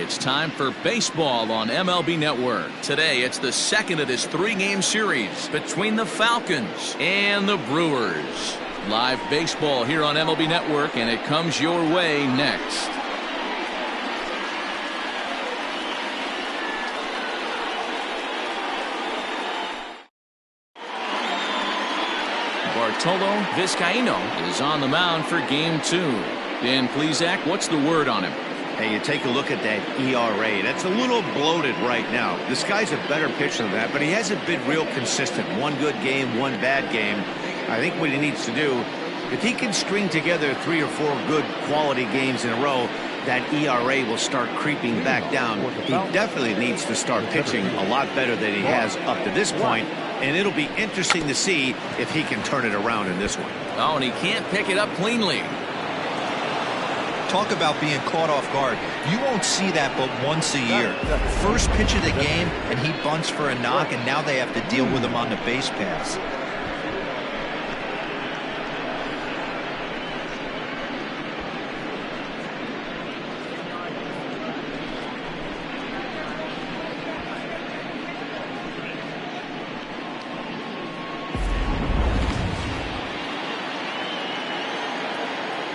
It's time for baseball on MLB Network. Today, it's the second of this three-game series between the Falcons and the Brewers. Live baseball here on MLB Network, and it comes your way next. Bartolo Vizcaíno is on the mound for game 2. Dan Plesac, what's the word on him? Hey, you take a look at that ERA. That's a little bloated right now. This guy's a better pitcher than that, but he hasn't been real consistent. One good game, one bad game. I think what he needs to do, if he can string together 3 or 4 good quality games in a row, that ERA will start creeping back down. He definitely needs to start pitching a lot better than he has up to this point, and it'll be interesting to see if he can turn it around in this one. Oh, and he can't pick it up cleanly. Talk about being caught off guard. You won't see that but once a year. First pitch of the game, and he bunts for a knock, and now they have to deal with him on the base pass.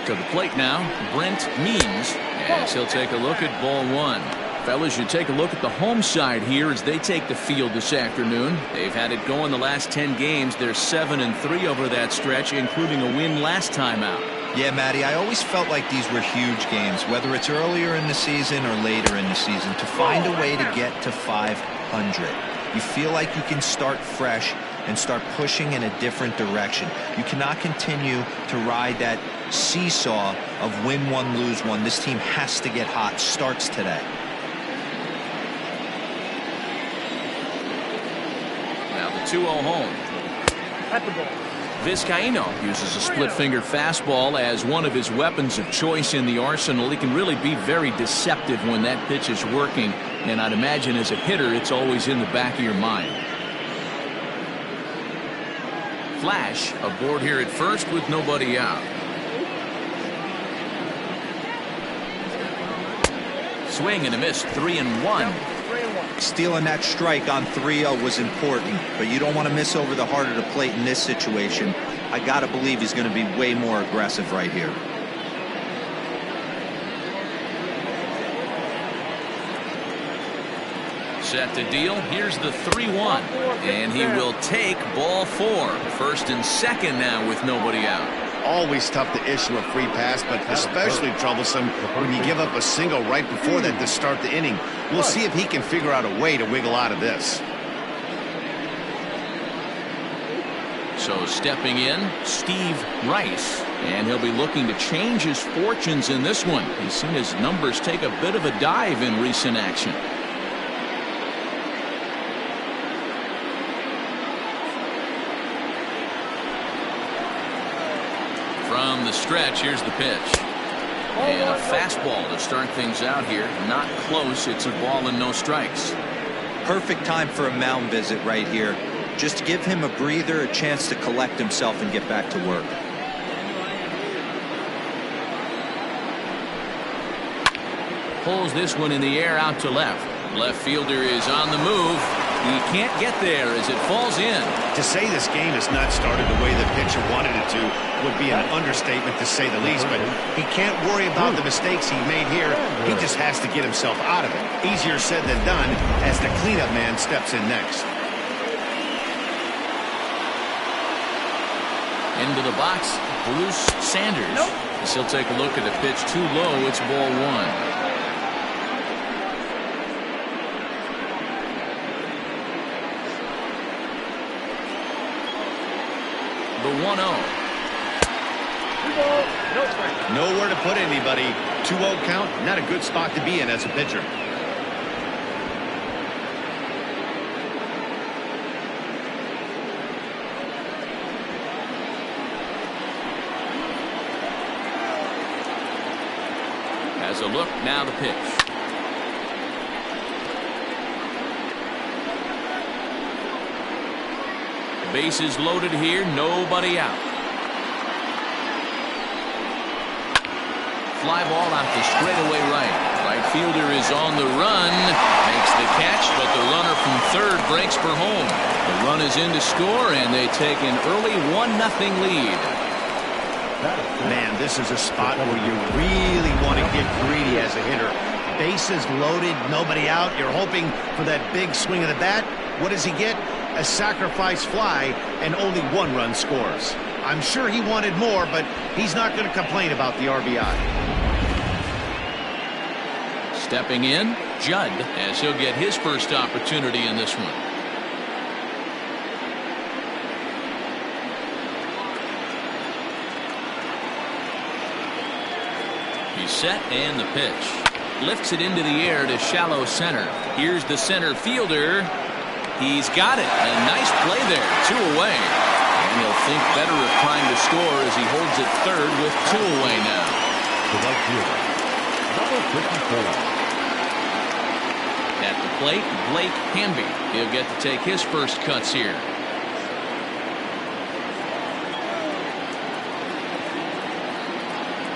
To the plate now, Brent Means, as he'll take a look at ball 1. Fellas, you take a look at the home side here as they take the field this afternoon. They've had it going the last 10 games. They're 7-3 over that stretch, including a win last time out. Yeah, Matty, I always felt like these were huge games, whether it's earlier in the season or later in the season, to find a way to get to 500. You feel like you can start fresh and start pushing in a different direction. You cannot continue to ride that seesaw of win one, lose one. This team has to get hot. Starts today. Now the 2-0 home. At the ball. Vizcaíno uses a split-finger fastball as one of his weapons of choice in the arsenal. He can really be very deceptive when that pitch is working, and I'd imagine as a hitter it's always in the back of your mind. Flash aboard here at first with nobody out. Swing and a miss, 3-1. Stealing that strike on 3-0 was important, but you don't want to miss over the heart of the plate in this situation. I got to believe he's going to be way more aggressive right here. Set to deal. Here's the 3-1, and he will take ball 4. First and second now with nobody out. Always tough to issue a free pass, but especially troublesome when you give up a single right before that to start the inning. We'll see if he can figure out a way to wiggle out of this. So stepping in, Steve Rice, and he'll be looking to change his fortunes in this one. He's seen his numbers take a bit of a dive in recent action. From the stretch, here's the pitch. And a fastball to start things out here. Not close. It's a ball and no strikes. Perfect time for a mound visit right here. Just give him a breather, a chance to collect himself and get back to work. Pulls this one in the air out to left. Left fielder is on the move. He can't get there as it falls in. To say this game has not started the way the pitcher wanted it to would be an understatement, to say the least, but he can't worry about the mistakes he made here. He just has to get himself out of it. Easier said than done as the cleanup man steps in next. Into the box, Bruce Sanders. As he'll take a look at the pitch too low. It's ball 1. The 1-0. Nowhere to put anybody. 2-0 count, not a good spot to be in as a pitcher. As a look, now the pitch. Bases loaded here, nobody out. Fly ball out to straightaway right. Right right fielder is on the run. Makes the catch, but the runner from third breaks for home. The run is in to score, and they take an early 1-0 lead. Man, this is a spot where you really want to get greedy as a hitter. Bases loaded, nobody out. You're hoping for that big swing of the bat. What does he get? A sacrifice fly, and only 1 run scores. I'm sure he wanted more, but he's not going to complain about the RBI. Stepping in, Judd, as he'll get his first opportunity in this one. He's set, and the pitch. Lifts it into the air to shallow center. Here's the center fielder. He's got it. A nice play there. 2 away. And he'll think better of trying to score as he holds it third with 2 away now. Number 54. At the plate, Blake Hamby. He'll get to take his first cuts here.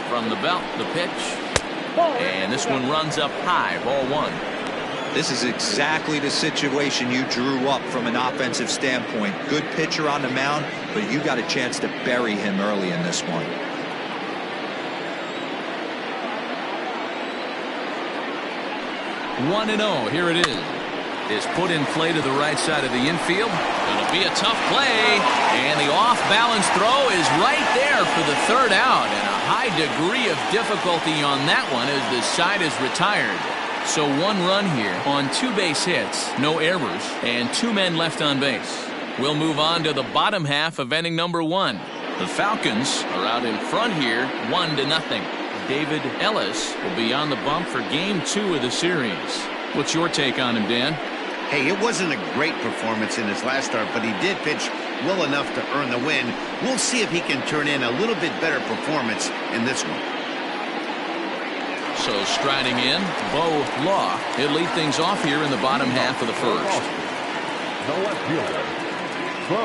From the belt, the pitch. And this one runs up high, ball 1. This is exactly the situation you drew up from an offensive standpoint. Good pitcher on the mound, but you got a chance to bury him early in this one. One and 0. Here it is. Is put in play to the right side of the infield. Going to be a tough play. And the off-balance throw is right there for the third out. And a high degree of difficulty on that one as the side is retired. So 1 run here on 2 base hits, no errors, and 2 men left on base. We'll move on to the bottom half of inning number 1. The Falcons are out in front here, 1-0. David Ellis will be on the bump for game 2 of the series. What's your take on him, Dan? Hey, it wasn't a great performance in his last start, but he did pitch well enough to earn the win. We'll see if he can turn in a little bit better performance in this one. So striding in, Bo Law. He'll lead things off here in the bottom half of the first. The left fielder, Bo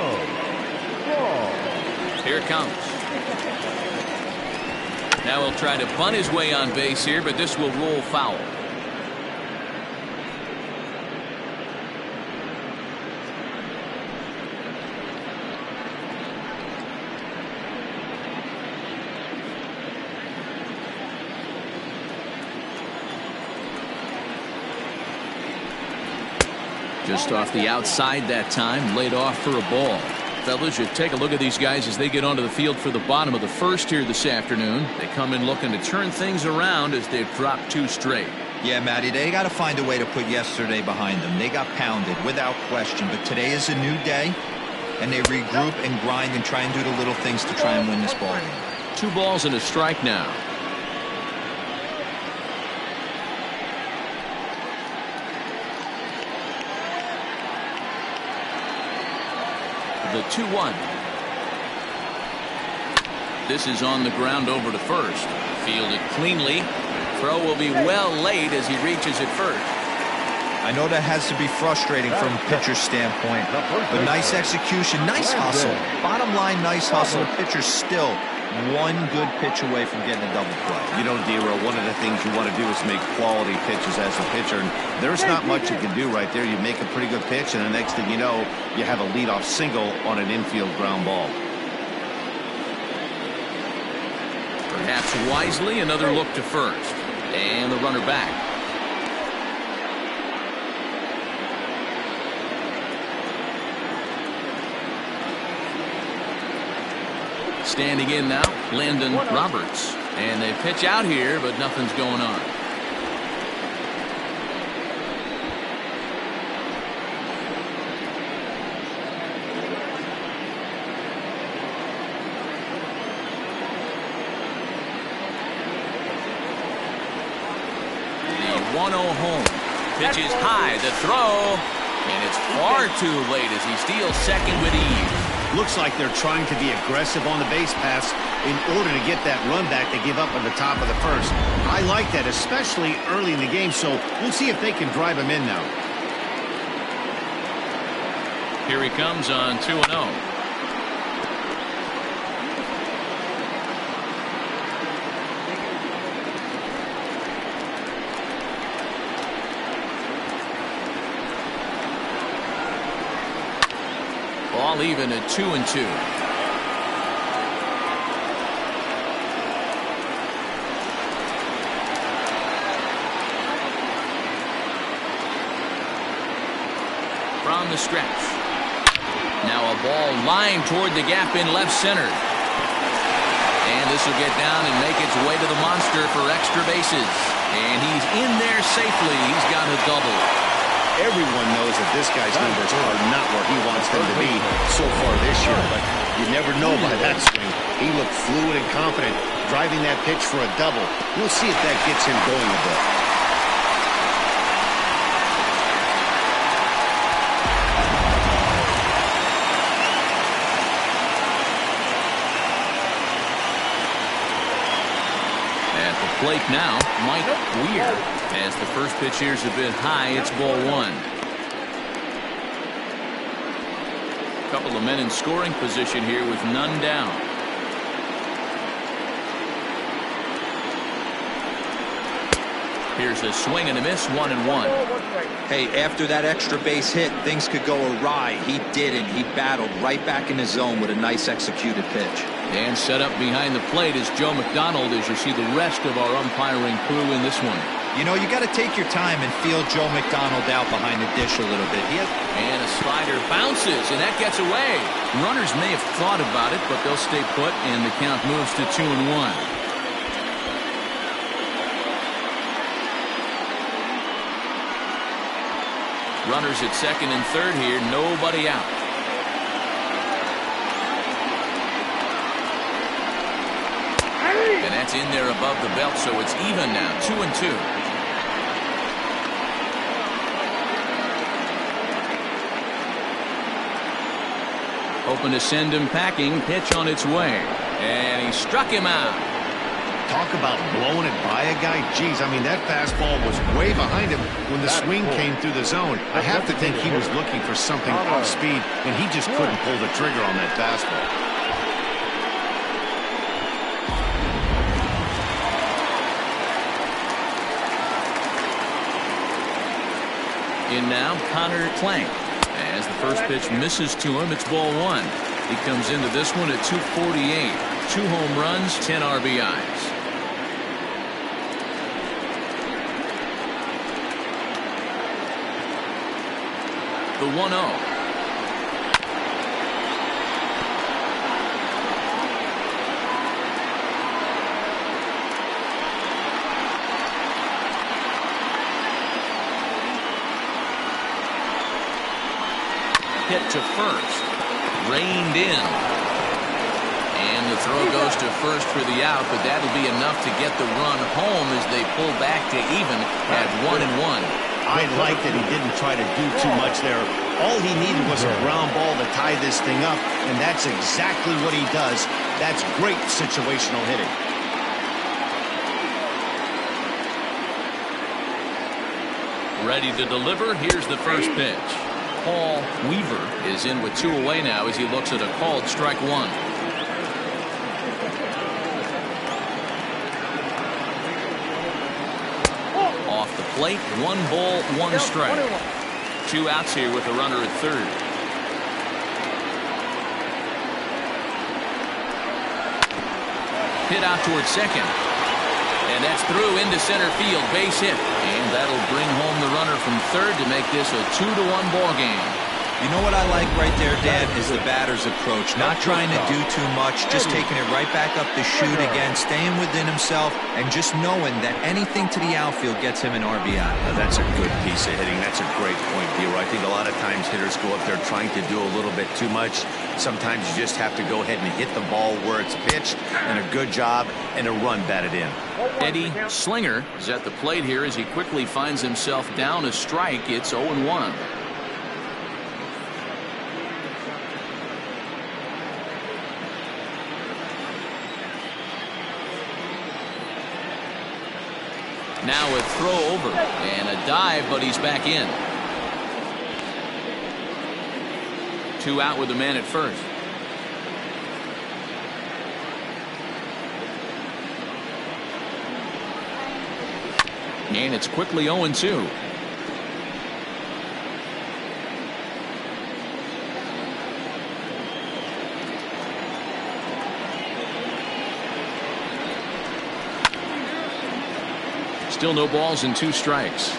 Law. Here it comes. Now he'll try to bunt his way on base here, but this will roll foul. Just off the outside that time, laid off for a ball. Fellas, you take a look at these guys as they get onto the field for the bottom of the first here this afternoon. They come in looking to turn things around as they've dropped 2 straight. Yeah, Matty, they got to find a way to put yesterday behind them. They got pounded without question, but today is a new day, and they regroup and grind and try and do the little things to try and win this ball game. 2 balls and a strike now. The 2-1. This is on the ground over to first. Fielded cleanly. Throw will be well laid as he reaches it first. I know that has to be frustrating from a pitcher's standpoint, but nice execution, nice hustle. Bottom line, nice hustle. Pitcher's still 1 good pitch away from getting a double play. You know, D-Row, one of the things you want to do is make quality pitches as a pitcher. And there's not much you can do right there. You make a pretty good pitch, and the next thing you know, you have a leadoff single on an infield ground ball. Perhaps wisely, another look to first. And the runner back. Standing in now, Landon Roberts. And they pitch out here, but nothing's going on. The 1-0 home. Pitches high, the throw. And it's far too late as he steals second with ease. Looks like they're trying to be aggressive on the base pass in order to get that run back they give up at the top of the first. I like that, especially early in the game, so we'll see if they can drive him in now. Here he comes on 2-0. All even at 2-2. From the stretch. Now a ball lined toward the gap in left center. And this will get down and make its way to the monster for extra bases. And he's in there safely. He's got a double. Everyone knows that this guy's numbers are not where he wants them to be so far this year, but you never know by that swing. He looked fluid and confident, driving that pitch for a double. We'll see if that gets him going a bit. At the plate now, Mike Weir. As the first pitch here's a bit high, it's ball one. Couple of men in scoring position here with none down. Here's a swing and a miss, 1-1. Hey, after that extra base hit, things could go awry. He didn't. He battled right back in the zone with a nice executed pitch. And set up behind the plate is Joe McDonald as you see the rest of our umpiring crew in this one. You know, you got to take your time and feel Joe McDonald out behind the dish a little bit. And a slider bounces, and that gets away. Runners may have thought about it, but they'll stay put, and the count moves to 2-1. Runners at second and third here, nobody out. And that's in there above the belt, so it's even now, 2-2. Hoping to send him packing. Pitch on its way. And he struck him out. Talk about blowing it by a guy. Geez, I mean, that fastball was way behind him when the swing came through the zone. I have to think he was looking for something off speed, and he just couldn't pull the trigger on that fastball. In now, Connor Plank. As the first pitch misses to him, it's ball one. He comes into this one at 248. 2 home runs, 10 RBIs. The 1-0. Hit to first. Reined in. And the throw goes to first for the out, but that'll be enough to get the run home as they pull back to even at 1-1. I like that he didn't try to do too much there. All he needed was a ground ball to tie this thing up, and that's exactly what he does. That's great situational hitting. Ready to deliver. Here's the first pitch. Paul Weaver is in with 2 away now as he looks at a called strike one. Off the plate, 1 ball, 1 strike. 2 outs here with a runner at third. Hit out towards second. And that's through into center field, base hit. And that'll bring home the runner from third to make this a 2-1 ball game. You know what I like right there, Dad, is the batter's approach. Not trying to do too much, just taking it right back up the chute again, staying within himself, and just knowing that anything to the outfield gets him an RBI. Now, that's a good piece of hitting. That's a great point, Bureau. I think a lot of times hitters go up there trying to do a little bit too much. Sometimes you just have to go ahead and hit the ball where it's pitched, and a good job, and a run batted in. Eddie Slinger is at the plate here as he quickly finds himself down a strike. It's 0-1. Now a throw over and a dive, but he's back in. 2 out with the man at first. And it's quickly 0-2. Still no balls and 2 strikes.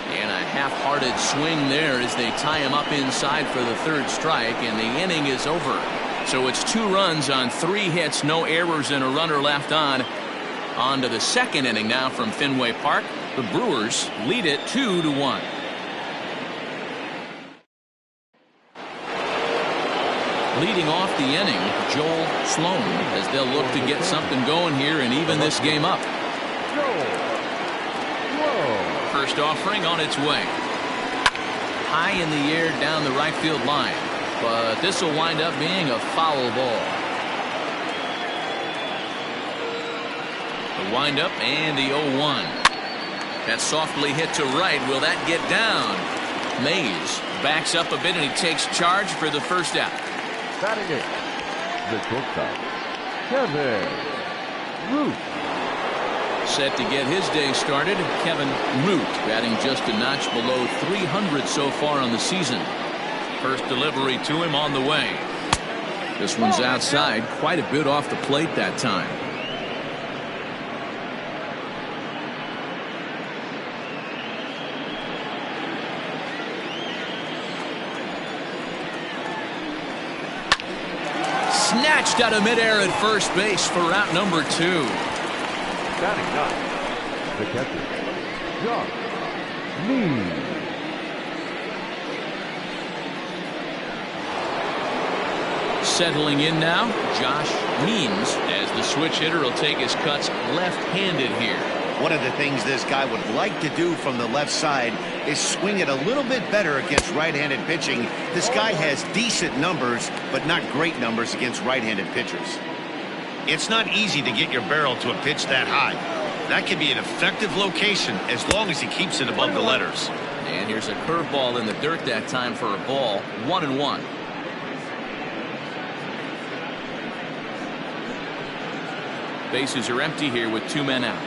And a half-hearted swing there as they tie him up inside for the 3rd strike, and the inning is over. So it's 2 runs on 3 hits, no errors, and a runner left on. On to the 2nd inning now from Fenway Park. The Brewers lead it 2-1. Leading off the inning, Joel Sloan, as they'll look to get something going here and even this game up. First offering on its way. High in the air down the right field line, but this will wind up being a foul ball. The windup and the 0-1. That's softly hit to right. Will that get down? Mays backs up a bit and he takes charge for the first out. Batting it, the shortstop, Kevin Root. Set to get his day started, Kevin Root, batting just a notch below 300 so far on the season. First delivery to him on the way. This one's outside, quite a bit off the plate that time. Snatched out of midair at first base for route number 2. Batting ninth, the catcher, Josh Means. Settling in now, Josh Means, as the switch hitter will take his cuts left-handed here. One of the things this guy would like to do from the left side is swing it a little bit better against right-handed pitching. This guy has decent numbers, but not great numbers against right-handed pitchers. It's not easy to get your barrel to a pitch that high. That can be an effective location as long as he keeps it above the letters. And here's a curveball in the dirt that time for a ball. 1-1. Bases are empty here with 2 men out.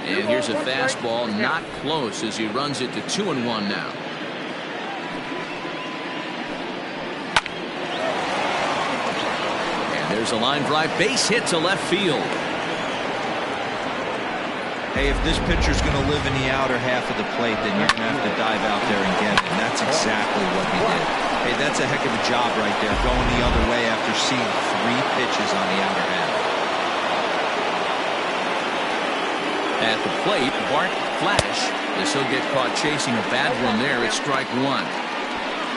And here's a fastball not close as he runs it to 2-1 now. And there's a line drive base hit to left field. Hey, if this pitcher's going to live in the outer half of the plate, then you're going to have to dive out there and get it. And that's exactly what he did. Hey, that's a heck of a job right there, going the other way after seeing 3 pitches on the outer half. At the plate, Bart Flash, as he'll get caught chasing a bad one there at strike 1.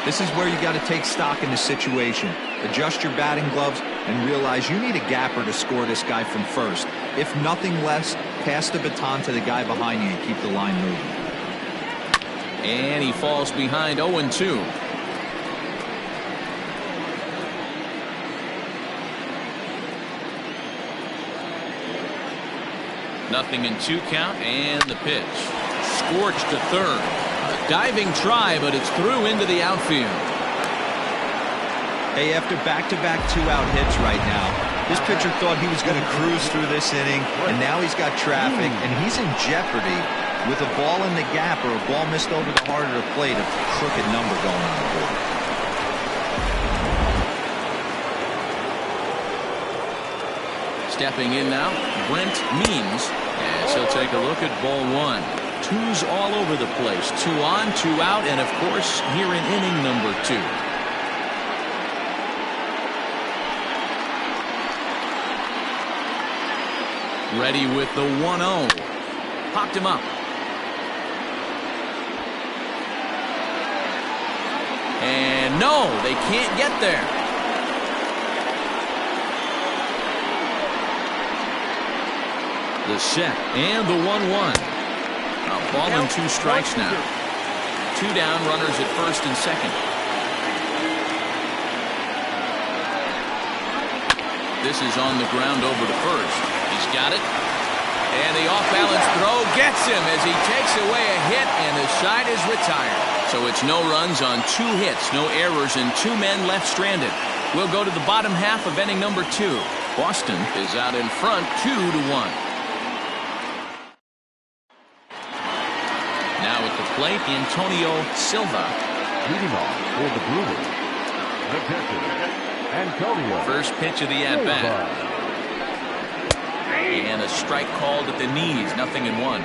This is where you got to take stock in the situation. Adjust your batting gloves and realize you need a gapper to score this guy from first. If nothing less, pass the baton to the guy behind you and keep the line moving. And he falls behind 0-2. Nothing in 2 count, and the pitch. Scorched to third. A diving try, but it's through into the outfield. Hey, after back-to-back 2-out hits right now, this pitcher thought he was going to cruise through this inning, and now he's got traffic, and he's in jeopardy with a ball in the gap or a ball missed over the heart of the plate, a crooked number going on the board. Stepping in now, Brent Means, as he'll take a look at ball 1. 2's all over the place. 2 on, 2 out, and of course, here in inning number 2. Ready with the 1-0. Popped him up. And no, they can't get there. The set and the 1-1. A ball and 2 strikes now. 2 down, runners at first and second. This is on the ground over to first. He's got it. And the off-balance throw gets him as he takes away a hit, and the side is retired. So it's no runs on 2 hits, no errors, and 2 men left stranded. We'll go to the bottom half of inning number 2. Boston is out in front 2-1. Now at the plate, Antonio Silva. Leading off for the Bruisers, the catcher, Antonio. First pitch of the at-bat. And a strike called at the knees. 0-1.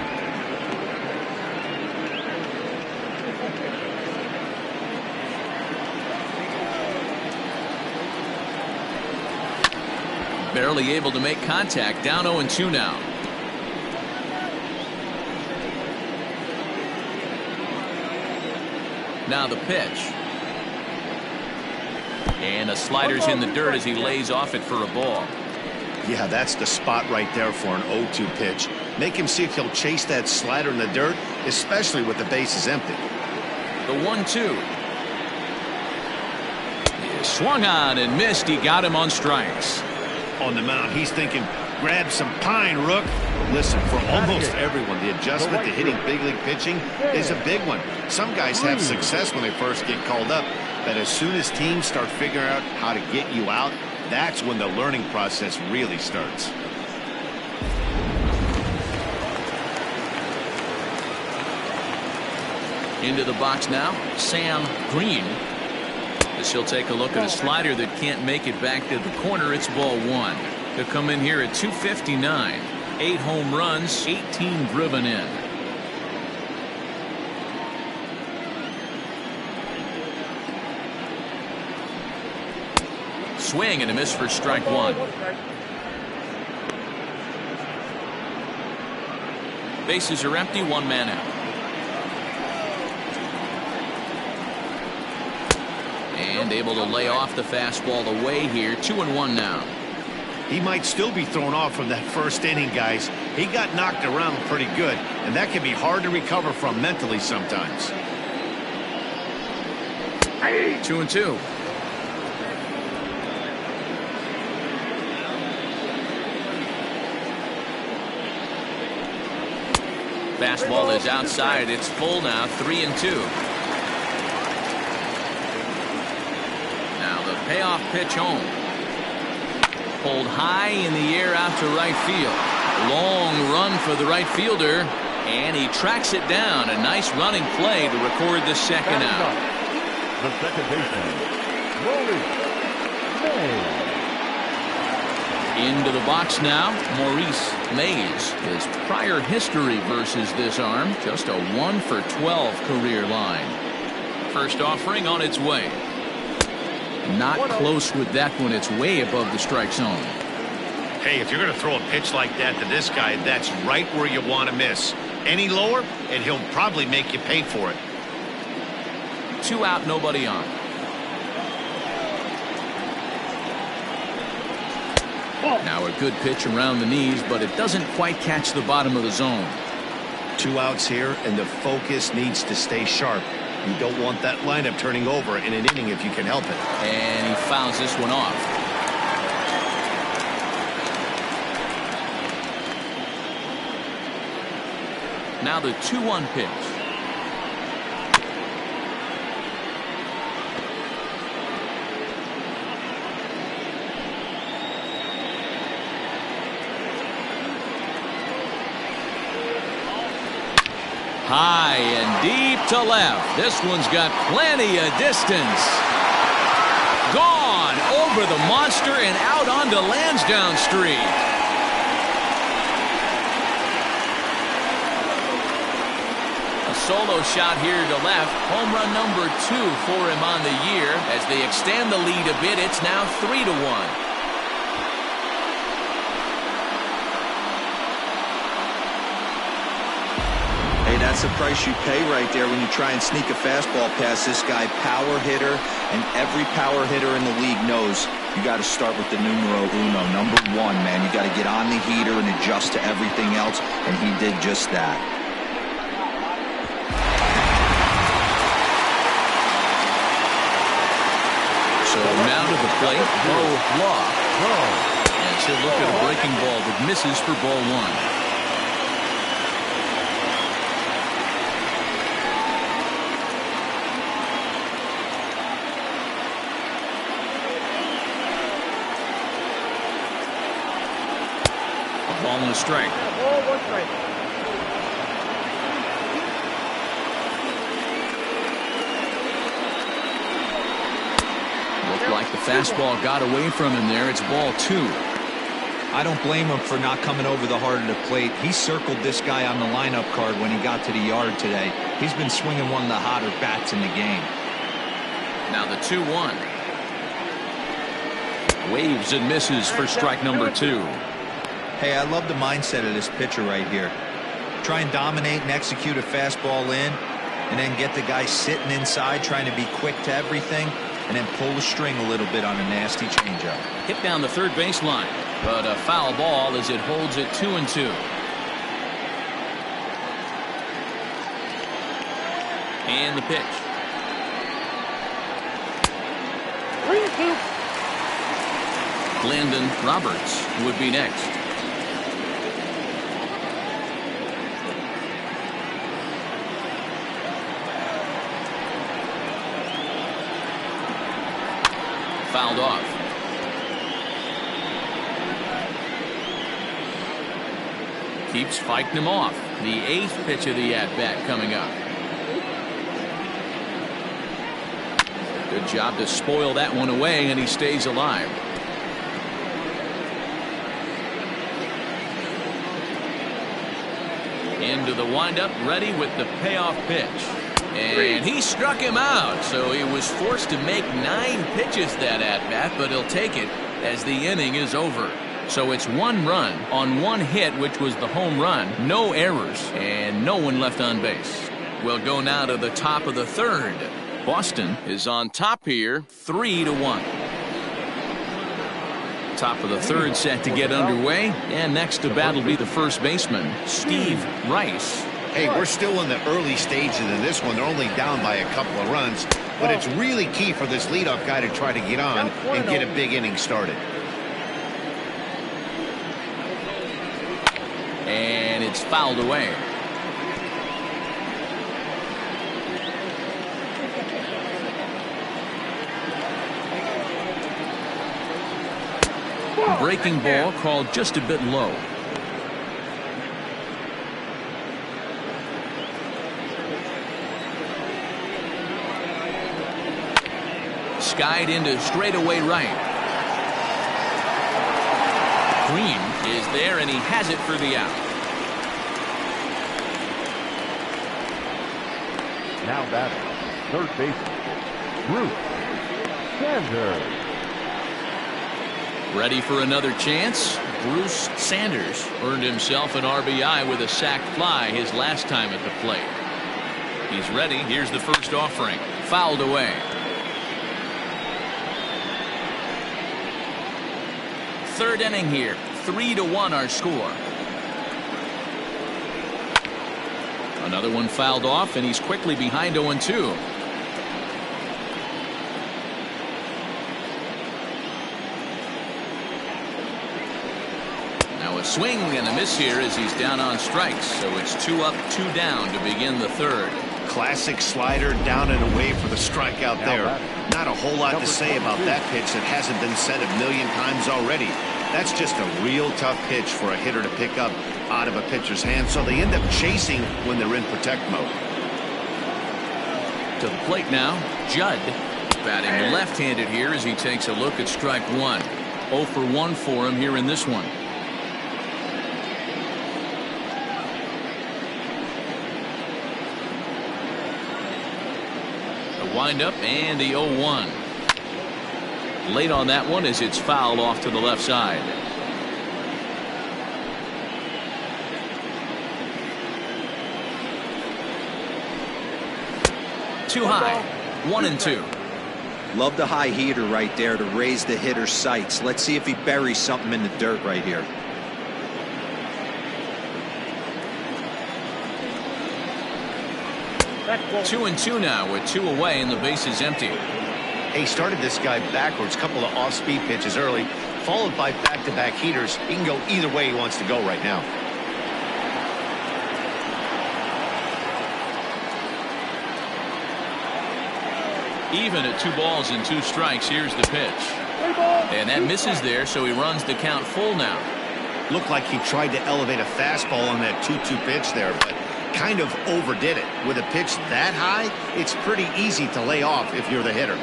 Barely able to make contact. Down 0-2 now. Now the pitch. And a slider's in the dirt as he lays off it for a ball. Yeah, that's the spot right there for an 0-2 pitch. Make him see if he'll chase that slider in the dirt, especially with the bases empty. The 1-2. He swung on and missed. He got him on strikes. On the mound, he's thinking, grab some pine, Rook. Listen, for almost everyone, the adjustment to hitting big league pitching is a big one. Some guys have success when they first get called up, but as soon as teams start figuring out how to get you out, that's when the learning process really starts. Into the box now, Sam Green. As he'll take a look at a slider that can't make it back to the corner. It's ball 1. He'll come in here at 259. 8 home runs, 18 driven in. Swing and a miss for strike 1. Bases are empty, 1 man out. And able to lay off the fastball away here. 2-1 now. He might still be thrown off from that first inning, guys. He got knocked around pretty good, and that can be hard to recover from mentally sometimes. 2-2. Fastball is outside. It's full now. 3-2. Now the payoff pitch home. Pulled high in the air out to right field. Long run for the right fielder, and he tracks it down. A nice running play to record the second out. The second baseman, Maurice. Into the box now, Maurice Mays. His prior history versus this arm, just a 1-for-12 career line. First offering on its way. Not close with that one. It's way above the strike zone. Hey, if you're going to throw a pitch like that to this guy, that's right where you want to miss. Any lower, and he'll probably make you pay for it. 2 out, nobody on. Now a good pitch around the knees, but it doesn't quite catch the bottom of the zone. 2 outs here, and the focus needs to stay sharp. You don't want that lineup turning over in an inning if you can help it. And he fouls this one off. Now the 2-1 pitch. High and deep to left. This one's got plenty of distance. Gone over the monster and out onto Lansdowne Street. A solo shot here to left. Home run number 2 for him on the year. As they extend the lead a bit, it's now 3-1. That's the price you pay right there when you try and sneak a fastball past this guy. Power hitter, and every power hitter in the league knows you got to start with the numero uno, number 1, man. You got to get on the heater and adjust to everything else, and he did just that. So now to the plate, Bo Law. And she'll look at a breaking ball that misses for ball 1. Ball and a strike. Fastball got away from him there. It's ball 2. I don't blame him for not coming over the heart of the plate. He circled this guy on the lineup card when he got to the yard today. He's been swinging one of the hotter bats in the game. Now the 2-1. Waves and misses for strike number 2. Hey, I love the mindset of this pitcher right here. Try and dominate and execute a fastball in, and then get the guy sitting inside trying to be quick to everything, and then pull the string a little bit on a nasty changeup. Hit down the third baseline, but a foul ball as it holds it 2-2. And the pitch. 3-2. Landon Roberts would be next. Fouled off. Keeps fighting him off. The 8th pitch of the at-bat coming up. Good job to spoil that one away, and he stays alive. Into the windup, ready with the payoff pitch. And he struck him out, so he was forced to make 9 pitches that at-bat, but he'll take it as the inning is over. So it's 1 run on 1 hit, which was the home run, no errors, and no one left on base. We'll go now to the top of the 3rd. Boston is on top here, 3-1. Top of the 3rd set to get underway, and next to bat will be the first baseman, Steve Rice. Hey, we're still in the early stages of this one. They're only down by a couple of runs, but it's really key for this leadoff guy to try to get on and get a big inning started. And it's fouled away. Breaking ball called just a bit low. Skied into straightaway right. Green is there, and he has it for the out. Now batting, third baseman, Bruce Sanders. Ready for another chance? Bruce Sanders earned himself an RBI with a sac fly his last time at the plate. He's ready. Here's the first offering. Fouled away. Third inning here. 3-1 our score. Another one fouled off, and he's quickly behind 0-2. Now a swing and a miss here as he's down on strikes. So it's 2 up, 2 down to begin the 3rd. Classic slider down and away for the strikeout there. Not a whole lot to say about that pitch that hasn't been said a million times already. That's just a real tough pitch for a hitter to pick up out of a pitcher's hand, so they end up chasing when they're in protect mode. To the plate now, Judd batting left-handed here as he takes a look at strike 1. 0 for 1 for him here in this one. The windup and the 0-1. Late on that one as it's fouled off to the left side. Too high. 1-2. Love the high heater right there to raise the hitter's sights. Let's see if he buries something in the dirt right here. That's 2-2 now with 2 away and the base is empty. He started this guy backwards, couple of off-speed pitches early, followed by back-to-back heaters. He can go either way he wants to go right now. Even at 2 balls and 2 strikes. Here's the pitch, and that misses there, so he runs the count full now. Looked like he tried to elevate a fastball on that 2-2 pitch there, but kind of overdid it. With a pitch that high, it's pretty easy to lay off if you're the hitter.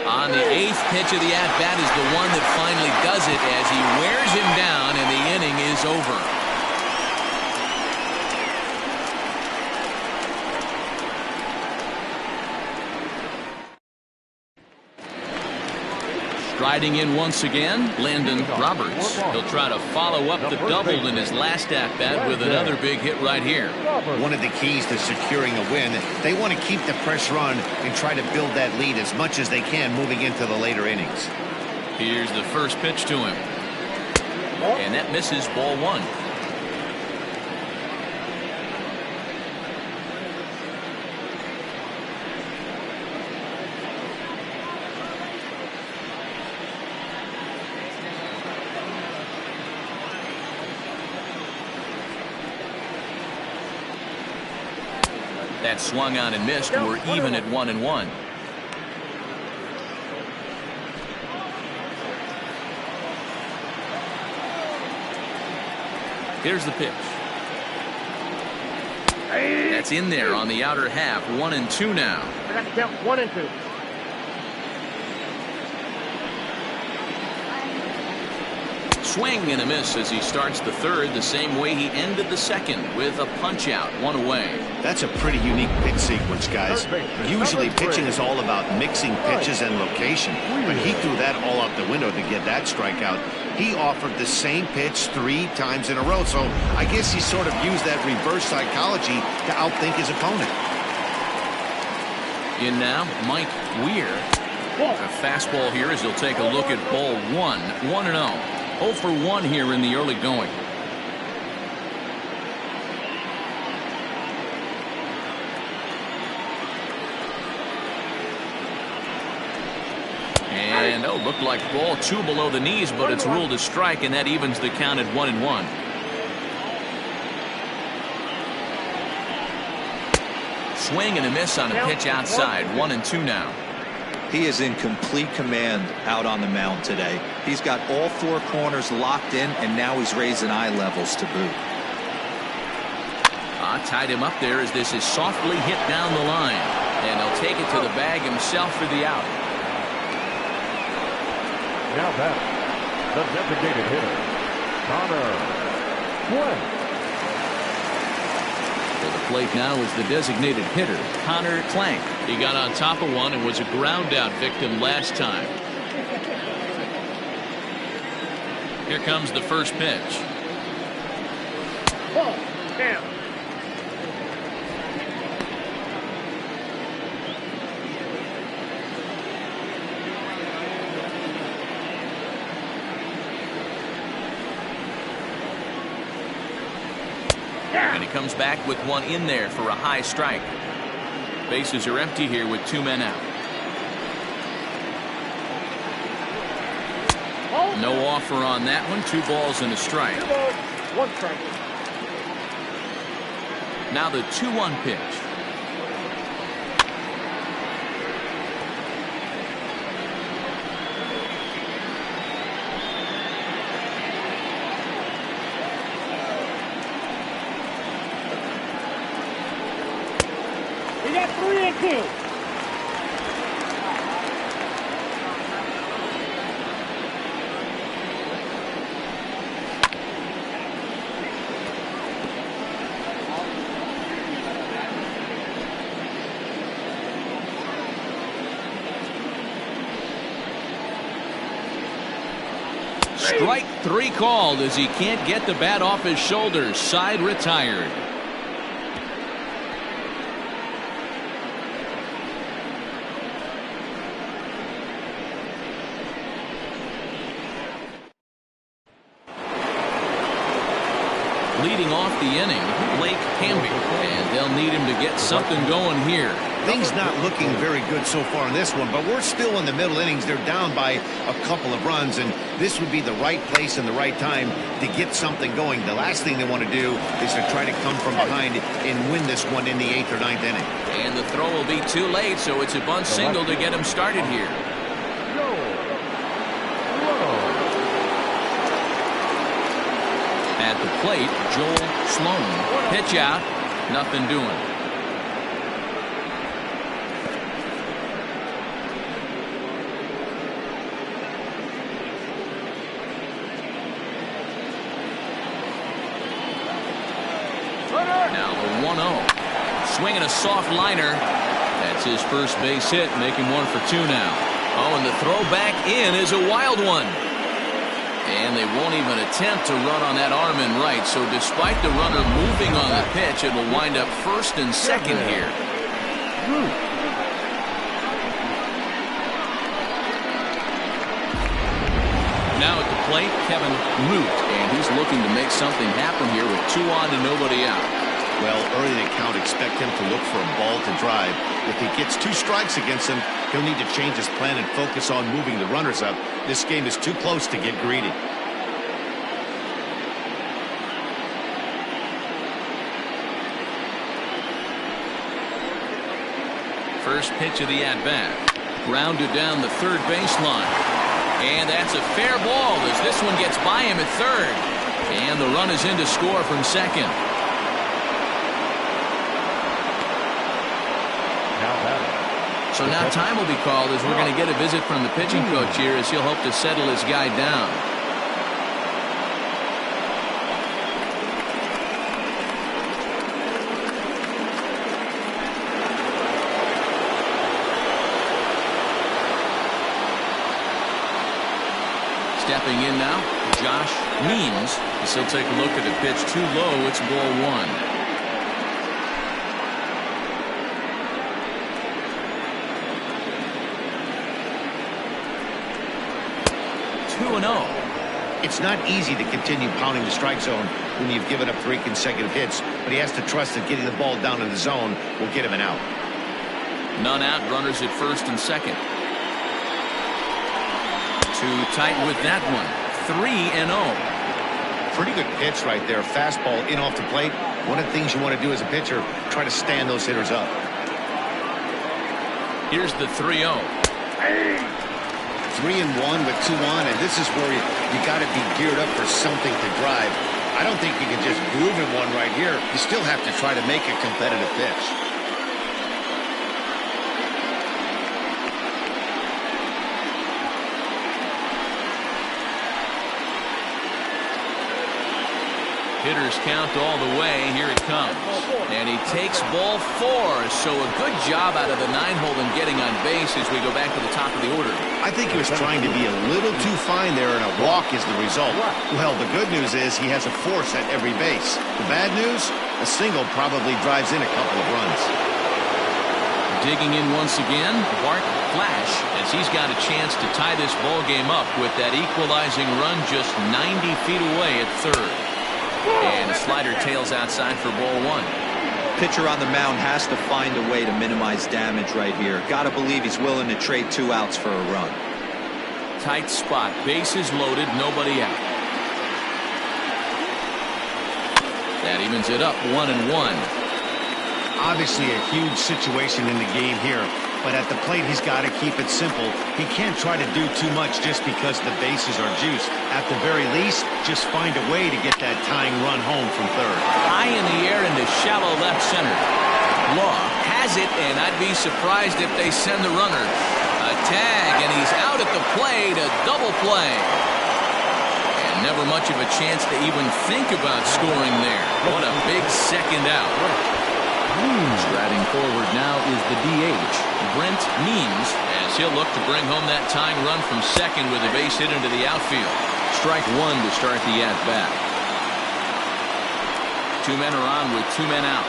On the 8th pitch of the at-bat is the one that finally does it as he wears him down and the inning is over. Striding in once again, Landon Roberts. He'll try to follow up the double in his last at-bat with another big hit right here. One of the keys to securing a win, they want to keep the pressure on and try to build that lead as much as they can moving into the later innings. Here's the first pitch to him. And that misses, ball 1. That swung on and missed. We're even at 1-1. Here's the pitch. That's in there on the outer half. 1-2 now. I got to count 1 and 2. Swing and a miss as he starts the third the same way he ended the second with a punch out, 1 away. That's a pretty unique pitch sequence, guys. Usually pitching is all about mixing pitches and location, but he threw that all out the window to get that strikeout. He offered the same pitch 3 times in a row, so I guess he sort of used that reverse psychology to outthink his opponent. In now, Mike Weir. A fastball here as he'll take a look at ball 1. 1-0. 0 for 1 here in the early going. And looked like ball 2 below the knees, but it's ruled a strike, and that evens the count at 1-1. Swing and a miss on a pitch outside. 1-2 now. He is in complete command out on the mound today. He's got all 4 corners locked in, and now he's raising eye levels to boot. Tied him up there as this is softly hit down the line. And he'll take it to the bag himself for the out. Now back, the designated hitter, Connor Clank. For the plate now is the designated hitter, Connor Clank. He got on top of one and was a ground out victim last time. Here comes the first pitch. Ball, down. And he comes back with one in there for a high strike. Bases are empty here with 2 men out. No offer on that one. 2 balls and a strike. 2 balls, 1 strike. Now the 2-1 pitch. We got 3-2. Strike 3 called as he can't get the bat off his shoulders. Side retired. Leading off the inning, Blake Hamby, and they'll need him to get something going here. Things not looking very good so far in this one, but we're still in the middle innings. They're down by a couple of runs, and this would be the right place and the right time to get something going. The last thing they want to do is to try to come from behind and win this one in the 8th or 9th inning. And the throw will be too late, so it's a bunt single to get him started here. At the plate, Joel Sloan. Pitch out, nothing doing. 1-0. Swinging a soft liner. That's his first base hit, making 1 for 2 now. Oh, and the throw back in is a wild one. And they won't even attempt to run on that arm in right. So despite the runner moving on the pitch, it will wind up first and second here. Now at the plate, Kevin Root, and he's looking to make something happen here with 2 on and nobody out. Well, early in the count, expect him to look for a ball to drive. If he gets 2 strikes against him, he'll need to change his plan and focus on moving the runners up. This game is too close to get greedy. First pitch of the at-bat. Grounded down the third baseline. And that's a fair ball as this one gets by him at third. And the run is in to score from second. So now time will be called as we're going to get a visit from the pitching coach here as he'll hope to settle his guy down. Stepping in now, Josh Means. As he'll take a look at a pitch too low. It's ball 1. 2-0. It's not easy to continue pounding the strike zone when you've given up 3 consecutive hits, but he has to trust that getting the ball down in the zone will get him an out. None out, runners at first and second. Too tight with that one. 3-0. Pretty good pitch right there. Fastball in off the plate. One of the things you want to do as a pitcher, try to stand those hitters up. Here's the 3-0. 3-1 with 2 on, and this is where you got to be geared up for something to drive. I don't think you can just groove in one right here. You still have to try to make a competitive pitch. Hitters count all the way. Here it comes. And he takes ball 4. So a good job out of the 9-hole in getting on base as we go back to the top of the order. I think he was trying to be a little too fine there, and a walk is the result. Well, the good news is he has a force at every base. The bad news, a single probably drives in a couple of runs. Digging in once again, Bart Flash, as he's got a chance to tie this ball game up with that equalizing run just 90 feet away at third. And a slider tails outside for ball 1. Pitcher on the mound has to find a way to minimize damage right here. Gotta believe he's willing to trade 2 outs for a run. Tight spot, bases loaded, nobody out. That evens it up, 1-1. Obviously a huge situation in the game here, but at the plate he's got to keep it simple. He can't try to do too much just because the bases are juiced. At the very least, just find a way to get that tying run home from third. High in the air into shallow left center. Law has it, and I'd be surprised if they send the runner. A tag, and he's out at the plate, a double play. And never much of a chance to even think about scoring there. What a big second out. Striding forward now is the DH, Brent Means, as he'll look to bring home that tying run from second with a base hit into the outfield. Strike 1 to start the at-bat. 2 men are on with 2 men out.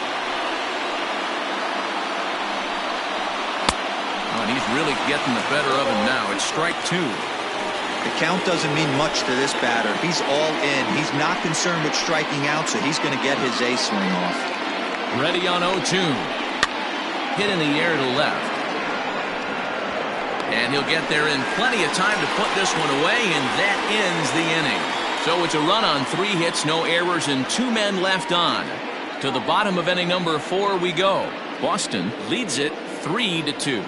Oh, and he's really getting the better of him now. It's strike 2. The count doesn't mean much to this batter. He's all in. He's not concerned with striking out, so he's going to get his A swing off. Ready on 0-2. Hit in the air to left. And he'll get there in plenty of time to put this one away, and that ends the inning. So it's a run on 3 hits, no errors, and 2 men left on. To the bottom of inning number 4 we go. Boston leads it 3-2.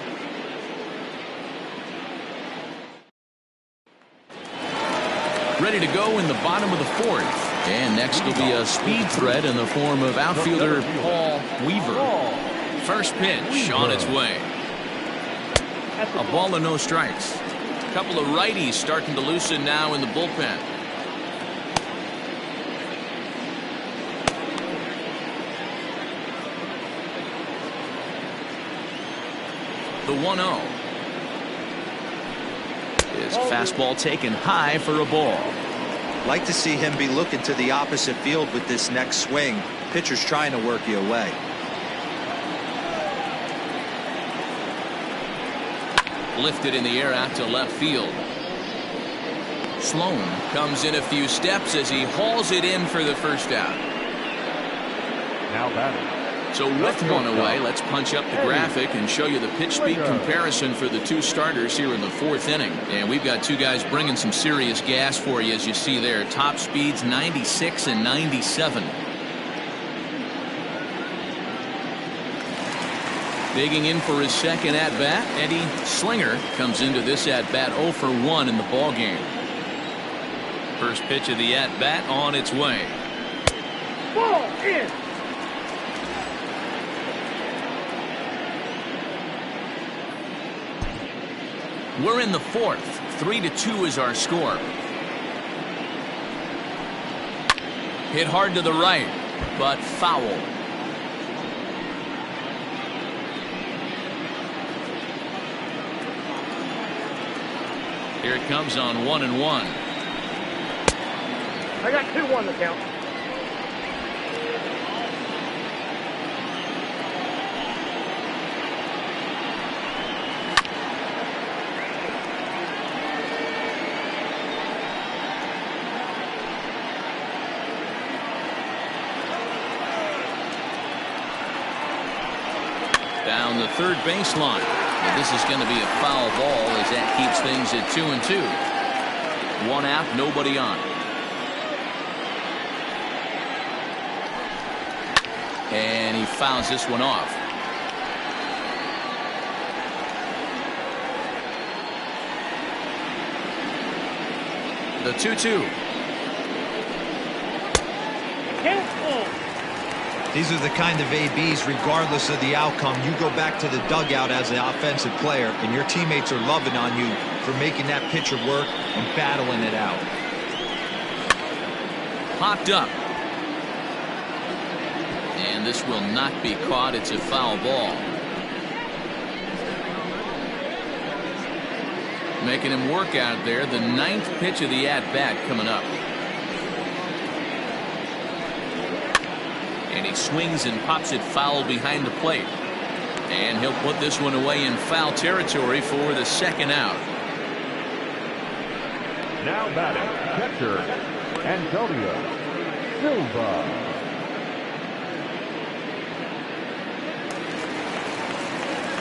Ready to go in the bottom of the 4th. And next will be a speed threat in the form of outfielder Paul Weaver. First pitch on its way. A ball and no strikes. A couple of righties starting to loosen now in the bullpen. 1-0. His fastball taken high for a ball. Like to see him be looking to the opposite field with this next swing. Pitcher's trying to work you away. Lifted in the air out to left field. Sloan comes in a few steps as he hauls it in for the first out. Now batting. So with one away, let's punch up the graphic and show you the pitch speed comparison for the two starters here in the fourth inning. And we've got two guys bringing some serious gas for you, as you see there. Top speeds 96 and 97. Digging in for his second at-bat, Eddie Slinger comes into this at-bat 0 for 1 in the ballgame. First pitch of the at-bat on its way. Ball in. We're in the fourth. 3-2 is our score. Hit hard to the right, but foul. Here it comes on 1-1. I got 2-1 to count. Down the third baseline. But this is going to be a foul ball as that keeps things at 2-2. One out, nobody on. And he fouls this one off. The 2-2. These are the kind of ABs, regardless of the outcome, you go back to the dugout as an offensive player, and your teammates are loving on you for making that pitcher work and battling it out. Popped up. And this will not be caught. It's a foul ball. Making him work out there. The ninth pitch of the at-bat coming up. And he swings and pops it foul behind the plate. And he'll put this one away in foul territory for the second out. Now batting, catcher, Antonio Silva.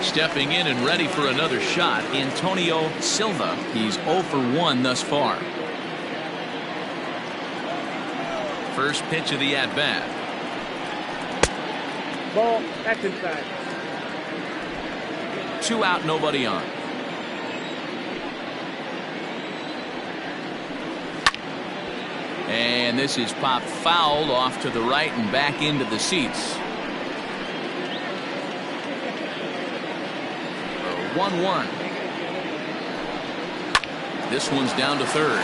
Stepping in and ready for another shot, Antonio Silva. He's 0 for 1 thus far. First pitch of the at-bat. Ball, that's inside. 2 out, nobody on. And this is popped foul off to the right and back into the seats. 1-1. This one's down to third.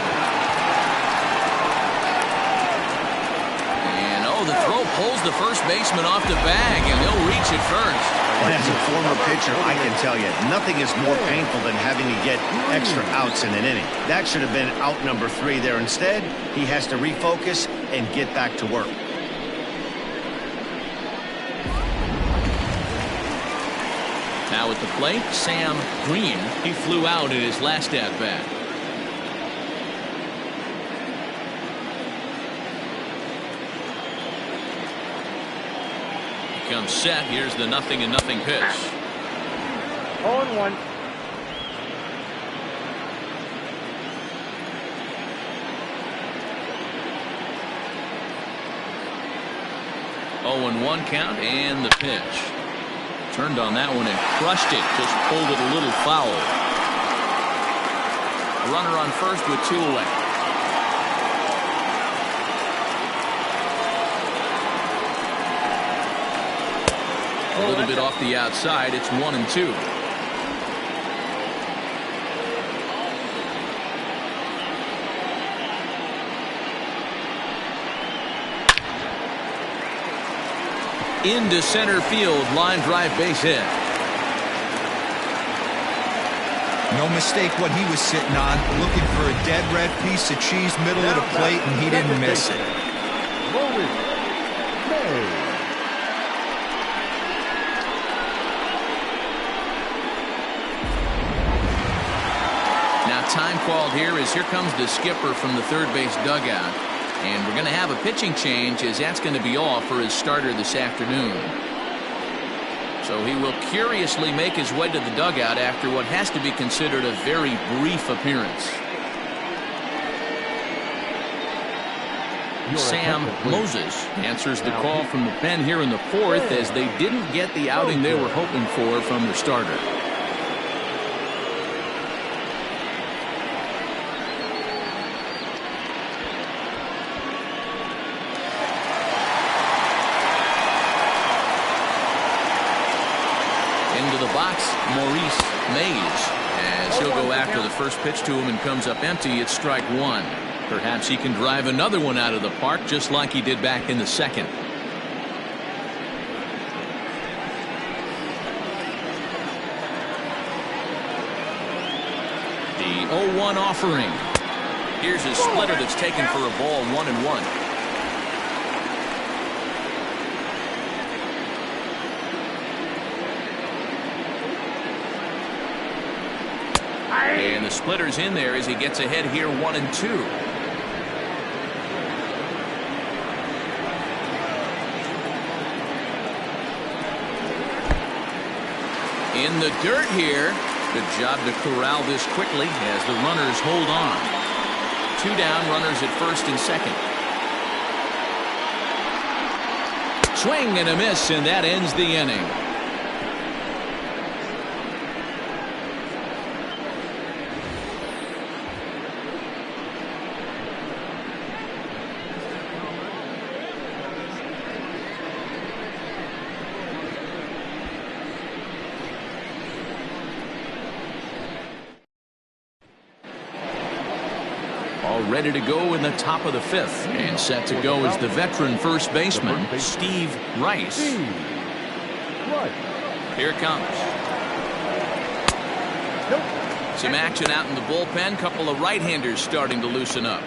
And oh, the throw pulls the first baseman off the bag, and he'll reach it first. As a former pitcher, I can tell you, nothing is more painful than having to get extra outs in an inning. That should have been out number 3 there. Instead, he has to refocus and get back to work. Now at the plate, Sam Green. He flew out in his last at-bat. He comes set. Here's the 0-0 pitch. 0-1. Oh, and 1 count, and the pitch. Turned on that one and crushed it. Just pulled it a little foul. Runner on first with 2 away. A little bit off the outside. It's 1-2. Into center field, line drive base hit. No mistake what he was sitting on, looking for a dead red piece of cheese middle of the plate, and he didn't miss it. Now time called here as here comes the skipper from the third base dugout. And we're going to have a pitching change as that's going to be off for his starter this afternoon. So he will curiously make his way to the dugout after what has to be considered a very brief appearance. Sam Moses answers the call from the pen here in the fourth as they didn't get the outing they were hoping for from their starter. Into the box, Maurice Mays, as he'll go after the first pitch to him and comes up empty. It's strike one. Perhaps he can drive another one out of the park just like he did back in the second. The 0-1 offering. Here's his splitter that's taken for a ball, 1-1. And the splitter's in there as he gets ahead here, 1-2. In the dirt here. Good job to corral this quickly as the runners hold on. 2 down, runners at first and second. Swing and a miss, and that ends the inning. All ready to go in the top of the fifth, and set to go is the veteran first baseman Steve Rice. Here it comes. Some action out in the bullpen. Couple of right-handers starting to loosen up.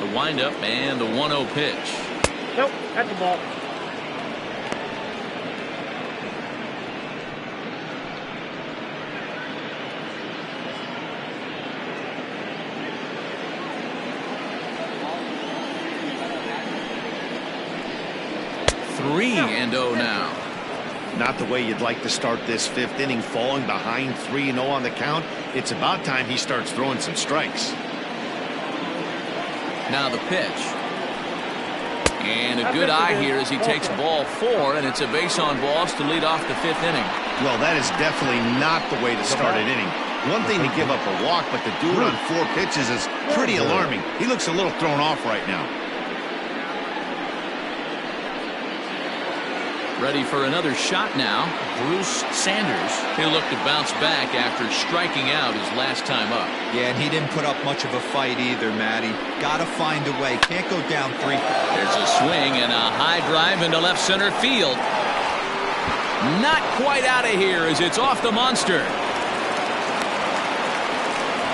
The windup and the 1-0 pitch. Nope, that's a ball. Three and 0 now. Not the way you'd like to start this fifth inning, falling behind 3-0 on the count. It's about time he starts throwing some strikes. Now the pitch. And a good eye here as he takes ball 4, and it's a base on balls to lead off the fifth inning. Well, that is definitely not the way to start an inning. One thing to give up a walk, but to do it on 4 pitches is pretty alarming. He looks a little thrown off right now. Ready for another shot now. Bruce Sanders. He'll look to bounce back after striking out his last time up. Yeah, and he didn't put up much of a fight either, Matty. Got to find a way. Can't go down 3. There's a swing and a high drive into left center field. Not quite out of here as it's off the monster.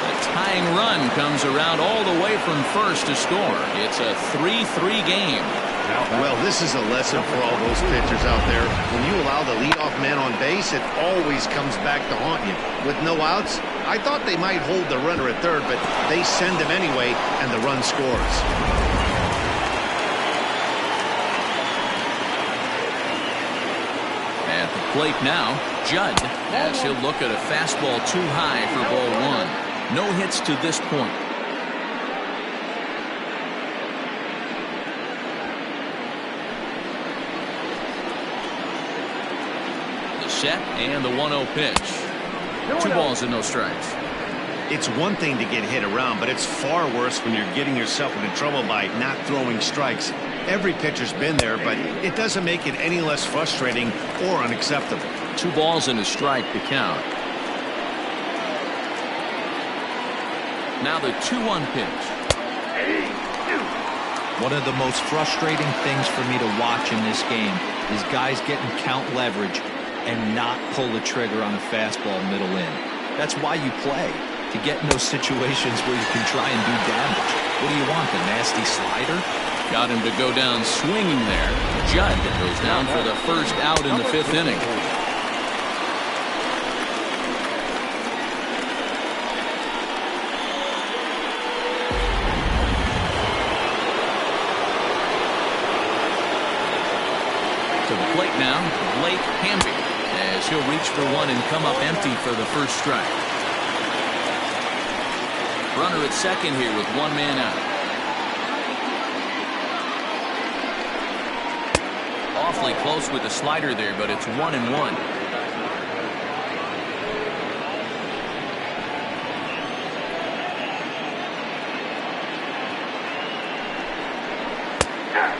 The tying run comes around all the way from first to score. It's a 3-3 game. Well, this is a lesson for all those pitchers out there. When you allow the leadoff man on base, it always comes back to haunt you. With no outs, I thought they might hold the runner at third, but they send him anyway, and the run scores. At the plate now, Judd, as he'll look at a fastball too high for ball 1. No hits to this point. Set and the 1-0 pitch. 2 balls and no strikes. It's one thing to get hit around, but it's far worse when you're getting yourself into trouble by not throwing strikes. Every pitcher's been there, but it doesn't make it any less frustrating or unacceptable. 2 balls and a strike to count. Now the 2-1 pitch. One of the most frustrating things for me to watch in this game is guys getting count leverage and not pull the trigger on a fastball middle in. That's why you play, to get in those situations where you can try and do damage. What do you want, the nasty slider? Got him to go down swinging there. Judd goes down for the first out in the 5th inning. To the plate now, Blake Hamby, as he'll reach for one and come up empty for the first strike. Runner at second here with one man out. Awfully close with the slider there, but it's 1-1.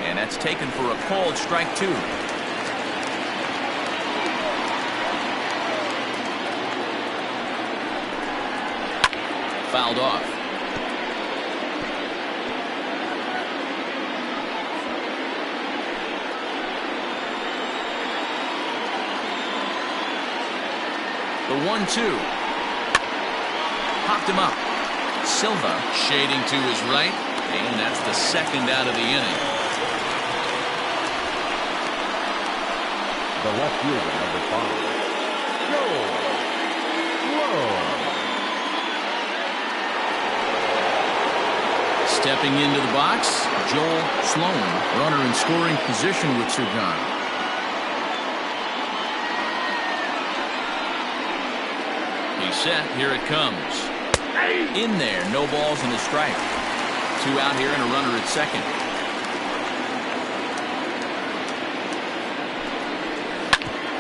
And that's taken for a called strike 2. Fouled off. The 1-2. Popped him up. Silva shading to his right, and that's the second out of the inning. The left fielder, number 5. Joel Sloan. Stepping into the box, Joel Sloan, runner in scoring position with Sugan. He's set. Here it comes. In there, no balls and a strike. 2 out here and a runner at second.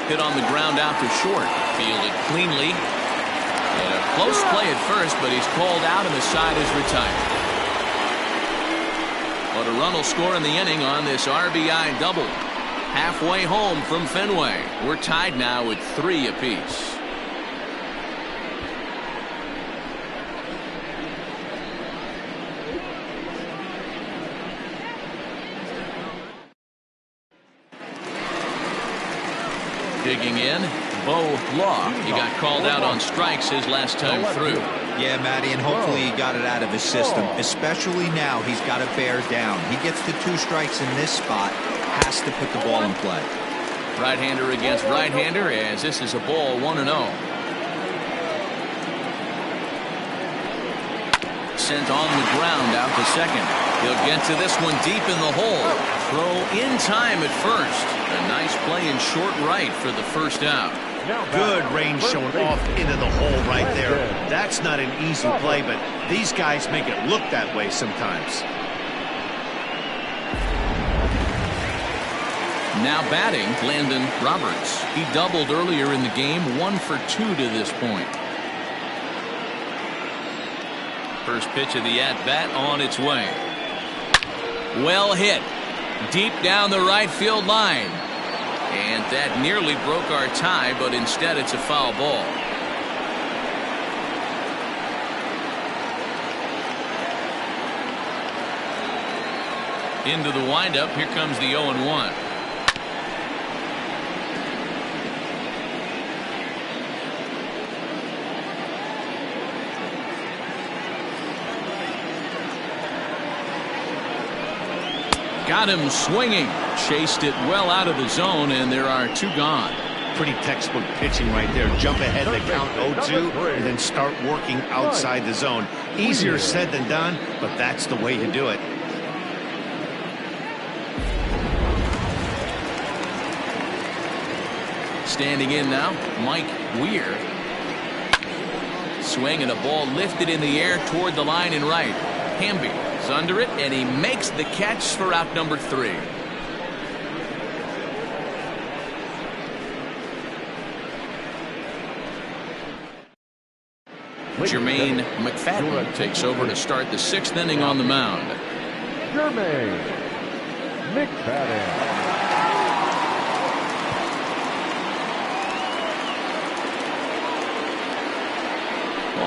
Hit on the ground out to short. Fielded cleanly. And a close play at first, but he's called out and the side is retired. But a run will score in the inning on this RBI double. Halfway home from Fenway. We're tied now at 3 apiece. Digging in, Bo Law. He got called out on strikes his last time through. Yeah, Matty, and hopefully he got it out of his system. Especially now, he's got to bear down. He gets to 2 strikes in this spot, has to put the ball in play. Right-hander against right-hander, as this is a ball 1-0. Sent on the ground out to second. He'll get to this one deep in the hole. Throw in time at first. A nice play in short right for the first out. Good range shown off into the hole right there. That's not an easy play, but these guys make it look that way sometimes. Now batting, Landon Roberts. He doubled earlier in the game, 1 for 2 to this point. First pitch of the at-bat on its way. Well hit. Deep down the right field line. And that nearly broke our tie, but instead it's a foul ball. Into the windup. Here comes the 0-1. Got him swinging. Chased it well out of the zone, and there are 2 gone. Pretty textbook pitching right there. Jump ahead, they count 0-2, and then start working outside the zone. Easier said than done, but that's the way to do it. Standing in now, Mike Weir. Swing and a ball lifted in the air toward the line and right. Hamby is under it, and he makes the catch for out number 3. Jermaine McFadden takes over to start the 6th inning on the mound. Jermaine McFadden.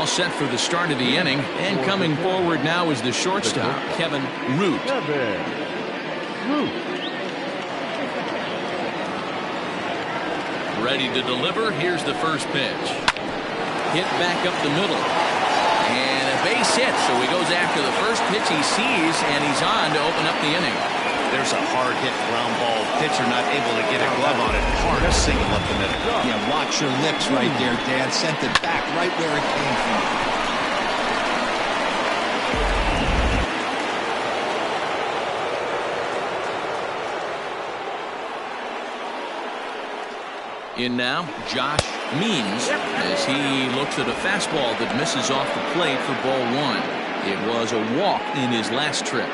all set for the start of the inning, and coming forward now is the shortstop, Kevin Root. Ready to deliver. Here's the first pitch. Hit back up the middle. And a base hit, so he goes after the first pitch he sees, and he's on to open up the inning. There's a hard hit ground ball. Pitcher not able to get a glove on it. Hard single up the middle. Yeah, watch your lips right there, Dan. Sent it back right where it came from. In now, Josh Means, as he looks at a fastball that misses off the plate for ball one. It was a walk in his last trip.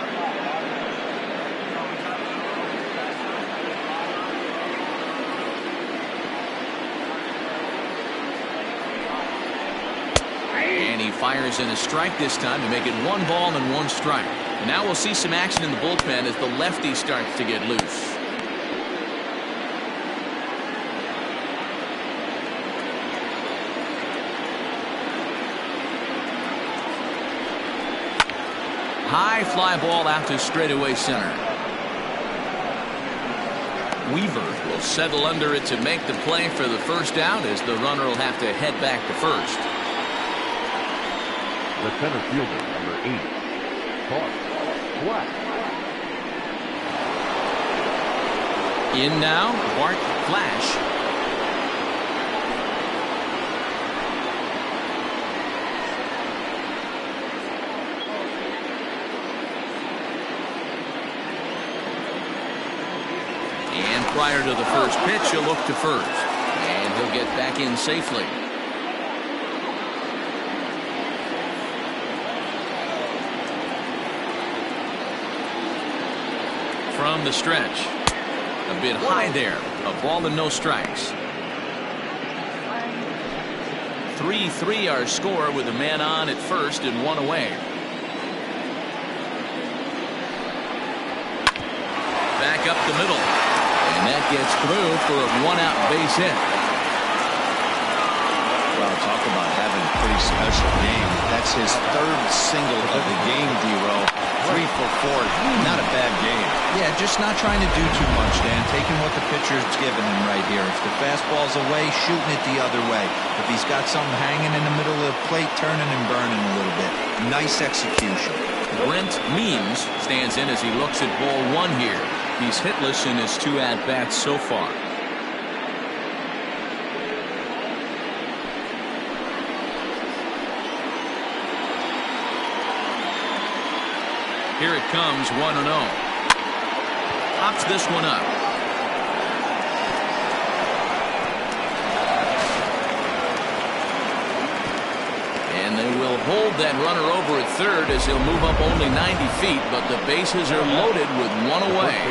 And he fires in a strike this time to make it 1 ball and 1 strike. And now we'll see some action in the bullpen as the lefty starts to get loose. High fly ball out to straightaway center. Weaver will settle under it to make the play for the first out, as the runner will have to head back to first. The center fielder, number 8, Bart Black. In now, Bart Flash. And prior to the first pitch, he'll look to first. And he'll get back in safely. From the stretch. A bit high there. A ball and no strikes. 3-3 our score with a man on at first and 1 away. Back up the middle. And that gets through for a 1-out base hit. Well, talk about having a pretty special game. That's his 3rd single of the game, D-Row. 3 for 4. Not a bad game. Yeah, just not trying to do too much, Dan. Taking what the pitcher's giving him right here. If the fastball's away, shooting it the other way. If he's got something hanging in the middle of the plate, turning and burning a little bit. Nice execution. Brent Means stands in as he looks at ball 1 here. He's hitless in his 2 at-bats so far. Here it comes, 1-0. Pops this one up. And they will hold that runner over at third as he'll move up only 90 feet, but the bases are loaded with 1 away.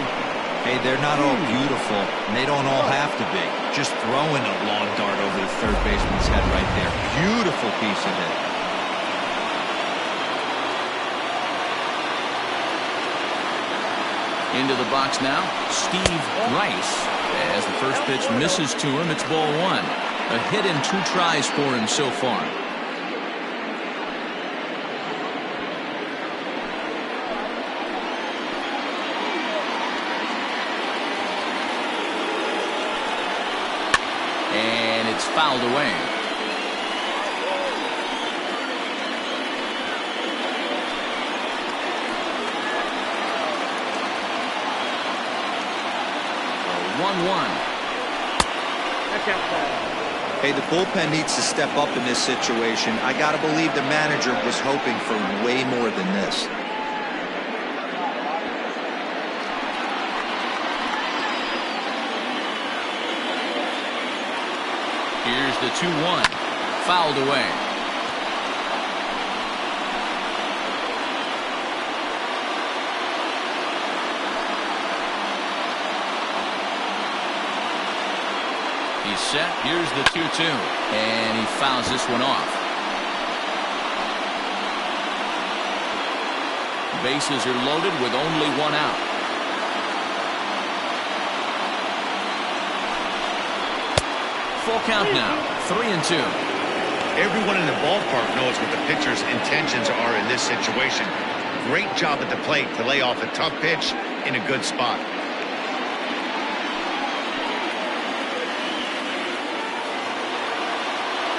Hey, they're not all beautiful, and they don't all have to be. Just throwing a long dart over the third baseman's head right there. Beautiful piece of hit. Into the box now, Steve Rice. As the first pitch misses to him, it's ball 1. A hit in 2 tries for him so far. And it's fouled away. Hey, the bullpen needs to step up in this situation. I got to believe the manager was hoping for way more than this. Here's the 2-1. Fouled away. He's set. Here's the 2-2. And he fouls this one off. Bases are loaded with only 1 out. Full count now. 3-2. Everyone in the ballpark knows what the pitcher's intentions are in this situation. Great job at the plate to lay off a tough pitch in a good spot.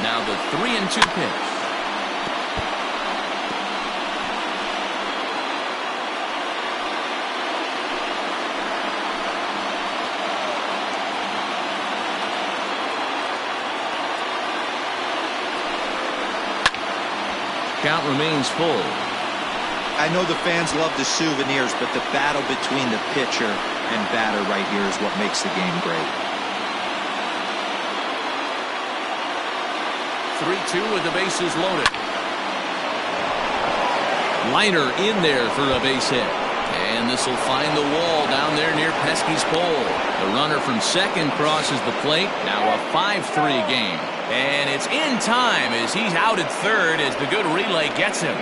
Now the 3-2 pitch. Count remains full. I know the fans love the souvenirs, but the battle between the pitcher and batter right here is what makes the game great. 3-2 with the bases loaded. Liner in there for a base hit. And this will find the wall down there near Pesky's pole. The runner from second crosses the plate. Now a 5-3 game. And it's in time as he's out at third as the good relay gets him.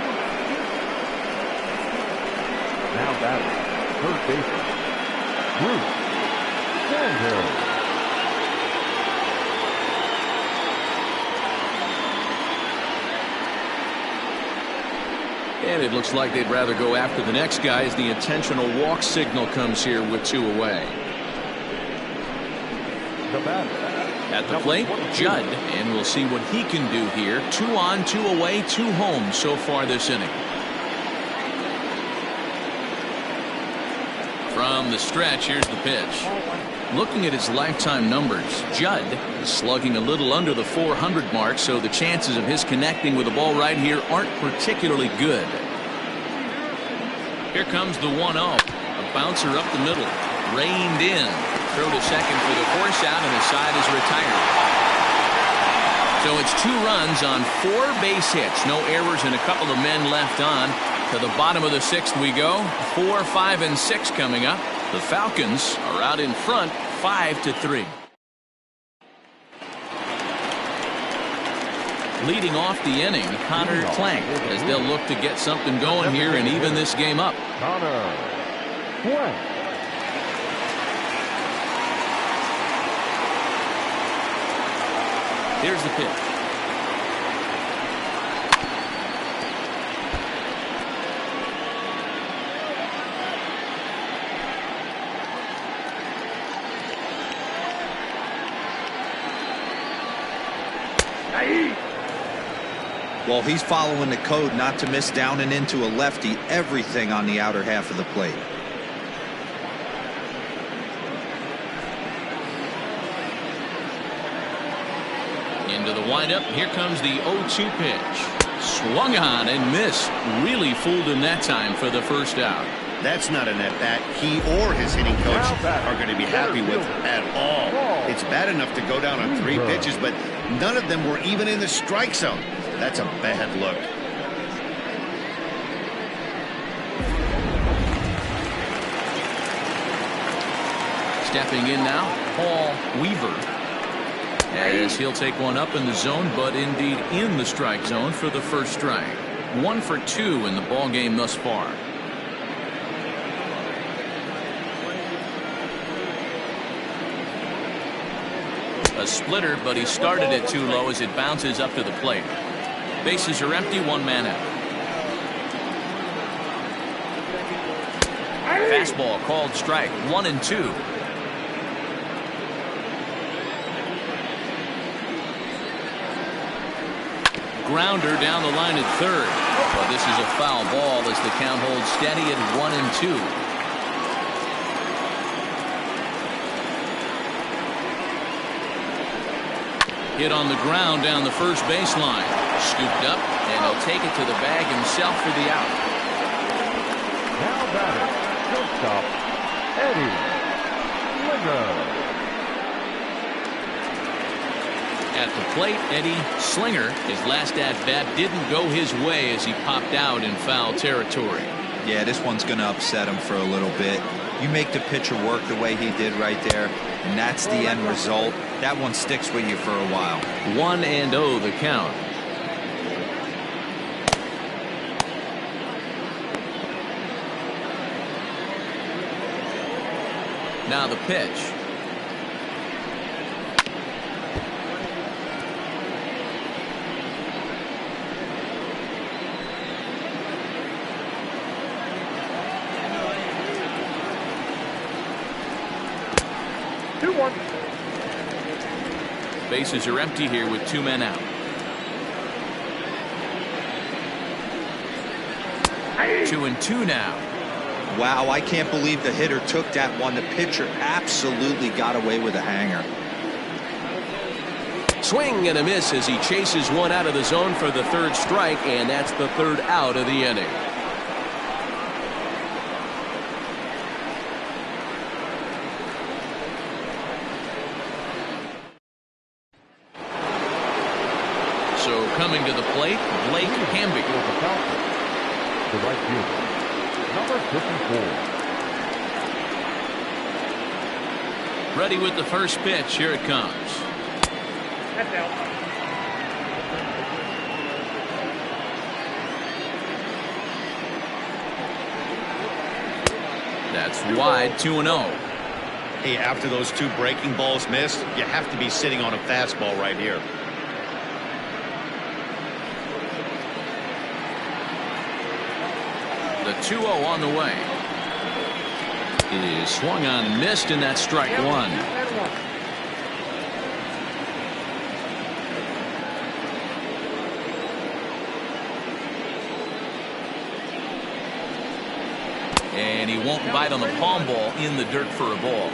Now batting, third baseman, Bruisers. And it looks like they'd rather go after the next guy as the intentional walk signal comes here with 2 away. The batter. At the plate, Judd, and we'll see what he can do here. 2 on, 2 away, 2 home so far this inning. From the stretch, here's the pitch. Looking at his lifetime numbers, Judd is slugging a little under the 400 mark, so the chances of his connecting with the ball right here aren't particularly good. Here comes the 1-0. A bouncer up the middle. Reined in. Throw to second for the force out, and the side is retired. So it's 2 runs on 4 base hits. No errors and a couple of men left on. To the bottom of the 6th we go. 4, 5, and 6 coming up. The Falcons are out in front 5-3. Leading off the inning, Connor Plank, as they'll look to get something going here and even this game up. Connor Plank. Here's the pitch. Well, he's following the code not to miss down and into a lefty. Everything on the outer half of the plate. Into the windup. Here comes the 0-2 pitch. Swung on and missed. Really fooled him that time for the first out. That's not an at-bat he or his hitting coach are going to be happy with at all. It's bad enough to go down on 3 pitches, but none of them were even in the strike zone. That's a bad look. Stepping in now, Paul Weaver. As he'll take one up in the zone, but indeed in the strike zone for the first strike. 1 for 2 in the ball game thus far. A splitter, but he started it too low as it bounces up to the plate. Bases are empty, 1 man out. Fastball called strike, 1-2. Grounder down the line at third. But this is a foul ball as the count holds steady at 1-2. Hit on the ground down the first baseline. Scooped up, and he'll take it to the bag himself for the out. Now batting, shortstop, Eddie Slinger. At the plate, Eddie Slinger, his last at-bat didn't go his way as he popped out in foul territory. Yeah, this one's going to upset him for a little bit. You make the pitcher work the way he did right there, and that's the end result. That one sticks with you for a while. 1-0 the count. Now the pitch. 2-1. Bases are empty here with 2 men out. 2-2 now. Wow, I can't believe the hitter took that one. The pitcher absolutely got away with a hanger. Swing and a miss as he chases one out of the zone for the 3rd strike, and that's the 3rd out of the inning. So coming to the plate, Blake Hamby. The right fielder, number 54. Ready with the first pitch. Here it comes. That's out. That's wide, 2-0. Hey, after those 2 breaking balls missed, you have to be sitting on a fastball right here. The 2-0 on the way. It is swung on and missed, and that's strike 1. And he won't bite on the palm ball, in the dirt for a ball.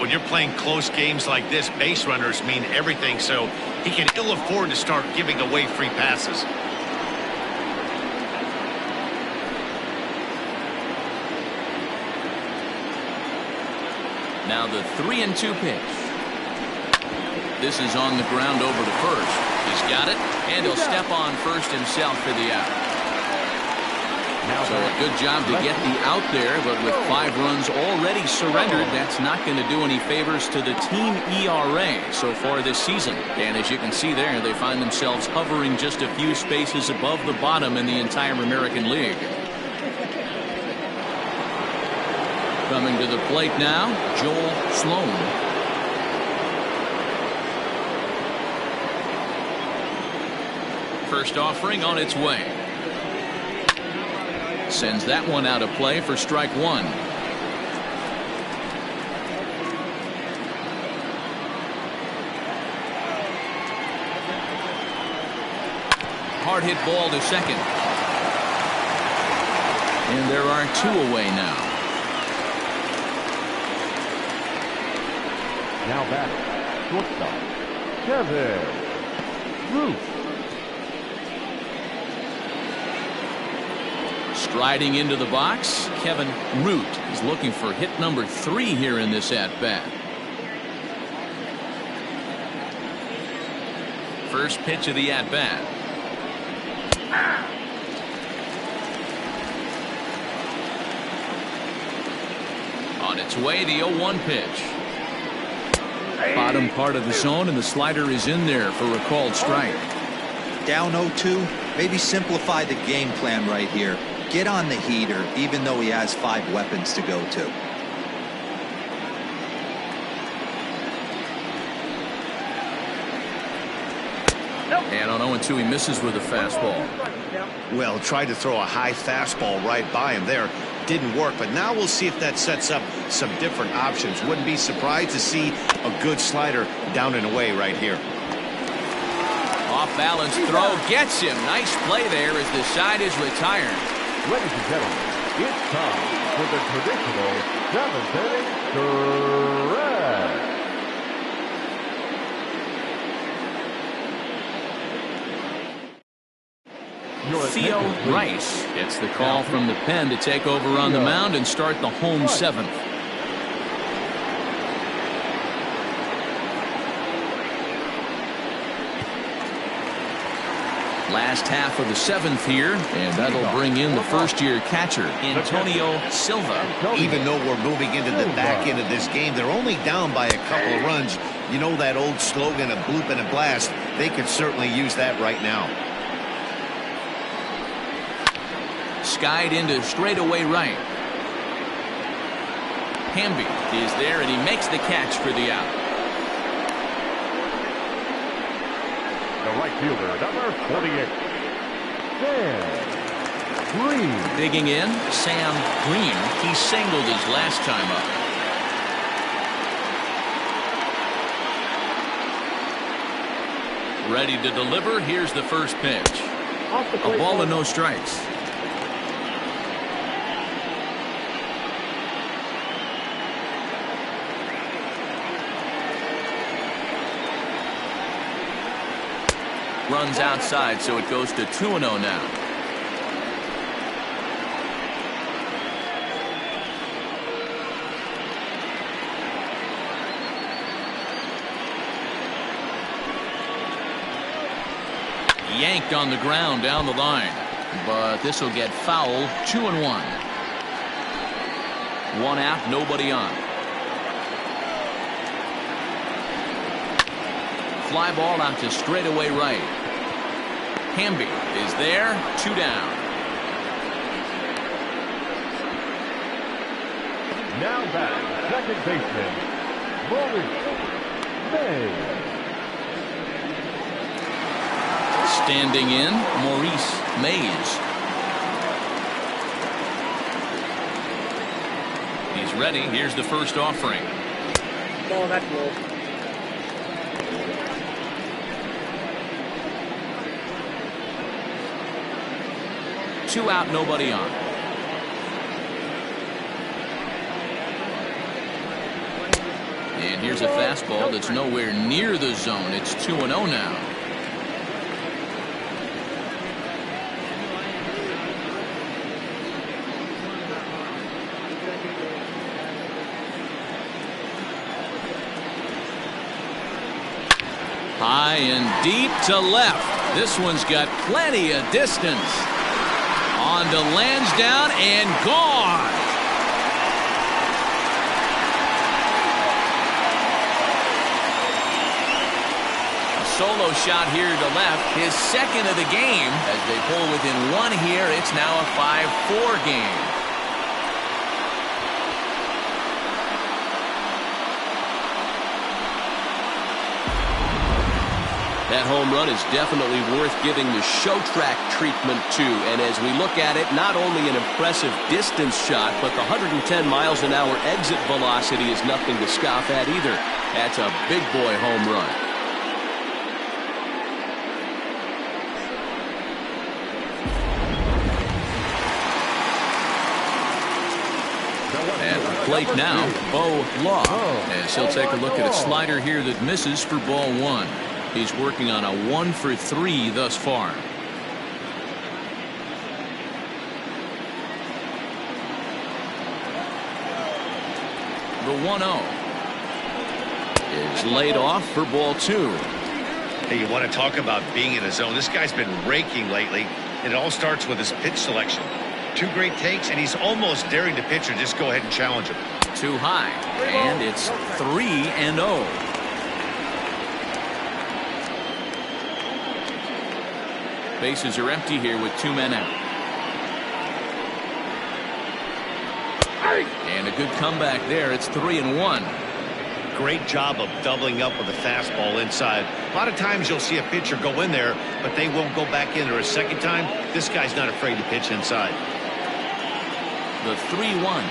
When you're playing close games like this, base runners mean everything, so he can ill afford to start giving away free passes. Now the 3-2 pitch. This is on the ground over to first. He's got it, and he'll step on first himself for the out. So a good job to get the out there, but with 5 runs already surrendered, that's not going to do any favors to the team ERA so far this season. And as you can see there, they find themselves hovering just a few spaces above the bottom in the entire American League. Coming to the plate now, Joel Sloan. First offering on its way. Sends that one out of play for strike 1. Hard hit ball to second. And there are 2 away now. Now batting, shortstop, Kevin Root. Striding into the box, Kevin Root is looking for hit number 3 here in this at-bat. First pitch of the at-bat. On its way, the 0-1 pitch. Bottom part of the zone, and the slider is in there for a called strike. Down 0-2, maybe simplify the game plan right here. Get on the heater, even though he has 5 weapons to go to. And on 0-2, he misses with a fastball. Well, tried to throw a high fastball right by him there. Didn't work, but now we'll see if that sets up some different options. Wouldn't be surprised to see a good slider down and away right here. Off balance throw gets him. Nice play there as the side is retired. Ladies and gentlemen, it's time for the traditional 7th inning stretch. Theo Rice gets the call from the pen to take over on the mound and start the home 7th. Last half of the 7th here, and that'll bring in the first-year catcher, Antonio Silva. Even though we're moving into the back end of this game, they're only down by a couple of runs. You know that old slogan of bloop and a blast. They could certainly use that right now. Skied into straightaway right. Hamby is there, and he makes the catch for the out. The right fielder, number 48, Sam Green. Digging in, Sam Green. He singled his last time up. Ready to deliver. Here's the first pitch. A ball and no strikes. Runs outside, so it goes to 2-0 now. Yanked on the ground down the line, but this will get foul. 2-1. One out, nobody on. Fly ball out to straightaway right. Hamby is there. 2 down. Now back, second baseman, Maurice May. Standing in, Maurice Mays. He's ready. Here's the first offering. Ball, that's low. Two out, nobody on. And here's a fastball that's nowhere near the zone. It's 2-0 now. High and deep to left. This one's got plenty of distance. On to Lansdowne and gone. A solo shot here to left. His second of the game. As they pull within one here, it's now a 5-4 game. That home run is definitely worth giving the show track treatment to. And as we look at it, not only an impressive distance shot, but the 110 miles an hour exit velocity is nothing to scoff at either. That's a big boy home run. At the plate now, Bo Law, as he'll take a look at a slider here that misses for ball one. He's working on a 1 for 3 thus far. The 1-0 is laid off for ball two. Hey, you want to talk about being in a zone? This guy's been raking lately. It all starts with his pitch selection. 2 great takes, and he's almost daring the pitcher. Just go ahead and challenge him. Too high, and it's 3-0. Bases are empty here with 2 men out. And a good comeback there. It's 3-1. Great job of doubling up with a fastball inside. A lot of times you'll see a pitcher go in there, but they won't go back in there a second time. This guy's not afraid to pitch inside. The 3-1.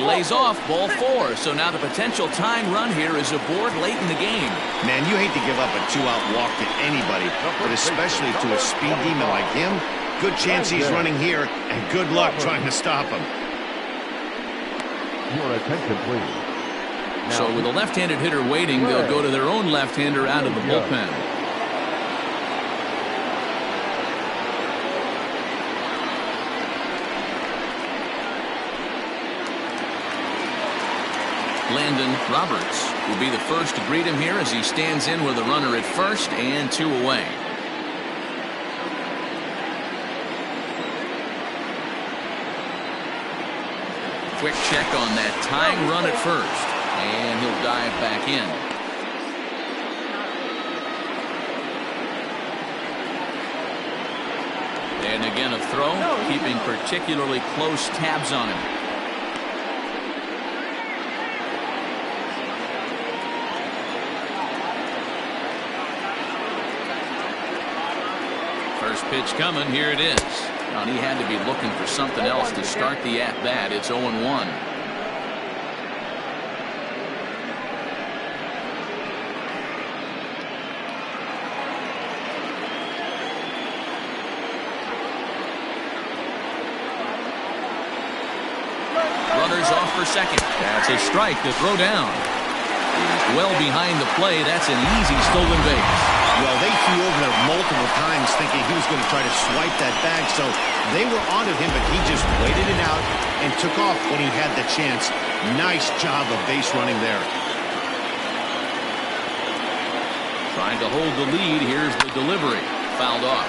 Lays off ball 4. So now the potential tying run here is aboard late in the game. Man, you hate to give up a 2-out walk to anybody, but especially to a speed demon like him. Good chance he's running here, and good luck trying to stop him. Your attention, please. So with a left-handed hitter waiting, they'll go to their own left-hander out of the bullpen. Landon Roberts will be the first to greet him here as he stands in with a runner at first and 2 away. Quick check on that tying run at first, and he'll dive back in. And again a throw, keeping particularly close tabs on him. First pitch coming, here it is. And he had to be looking for something else to start the at-bat. It's 0-1. Runners off for second. That's a strike to throw down. He's well behind the play. That's an easy stolen base. Well, they flew over there multiple times thinking he was going to try to swipe that bag, so they were onto him, but he just waited it out and took off when he had the chance. Nice job of base running there. Trying to hold the lead. Here's the delivery. Fouled off.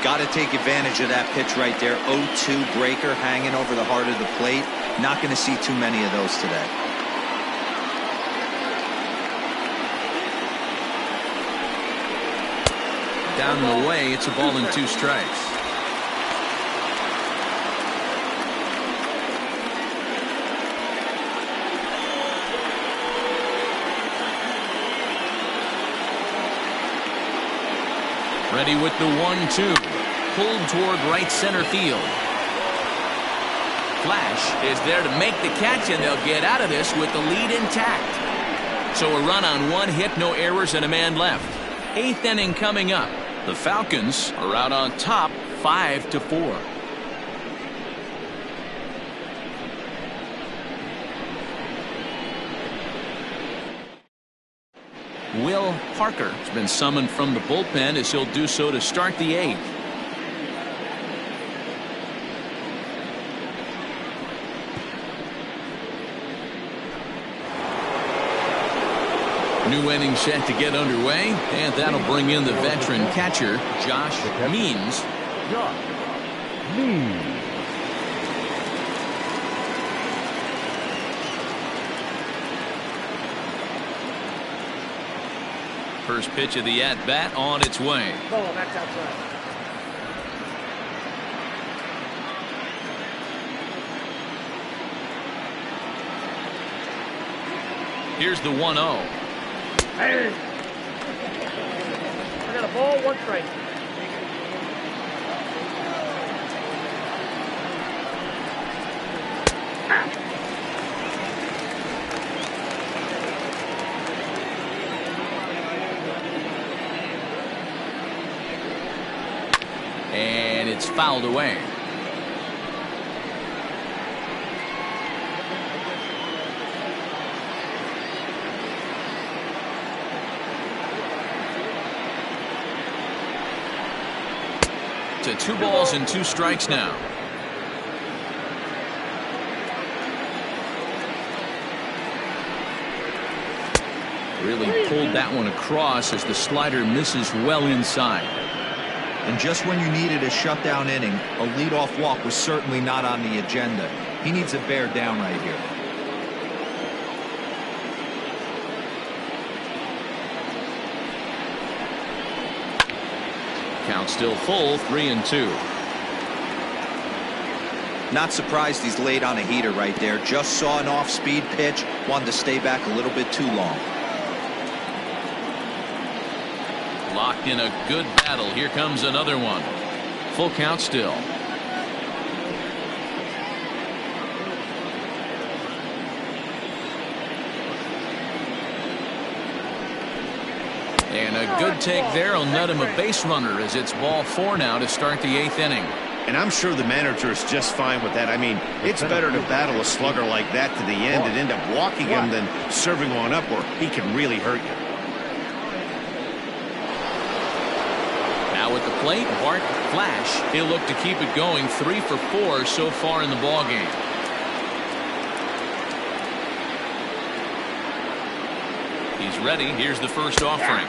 Got to take advantage of that pitch right there. 0-2 breaker hanging over the heart of the plate. Not going to see too many of those today. Down and away. It's a ball and 2 strikes. Ready with the 1-2. Pulled toward right center field. Flash is there to make the catch, and they'll get out of this with the lead intact. So a run on 1 hit, no errors, and a man left. 8th inning coming up. The Falcons are out on top 5-4. Will Parker has been summoned from the bullpen as he'll do so to start the 8th. New inning set to get underway, and that'll bring in the veteran catcher, Josh Means. First pitch of the at-bat on its way. Ball, that's outside. Here's the 1-0. Hey. I got a ball, 1 strike. And it's fouled away. To 2 balls and 2 strikes now. Really pulled that one across as the slider misses well inside. And just when you needed a shutdown inning, a leadoff walk was certainly not on the agenda. He needs to bear down right here. Count still full, 3-2. Not surprised he's laid on a heater right there. Just saw an off-speed pitch, wanted to stay back a little bit too long. Locked in a good battle. Here comes another one. Full count still. And a good take there will net him a base runner as it's ball 4 now to start the 8th inning. And I'm sure the manager is just fine with that. I mean, it's better to battle a slugger like that to the end and end up walking him than serving one up where he can really hurt you. Now at the plate, Bart Flash. He'll look to keep it going. 3 for 4 so far in the ball game. He's ready. Here's the first offering.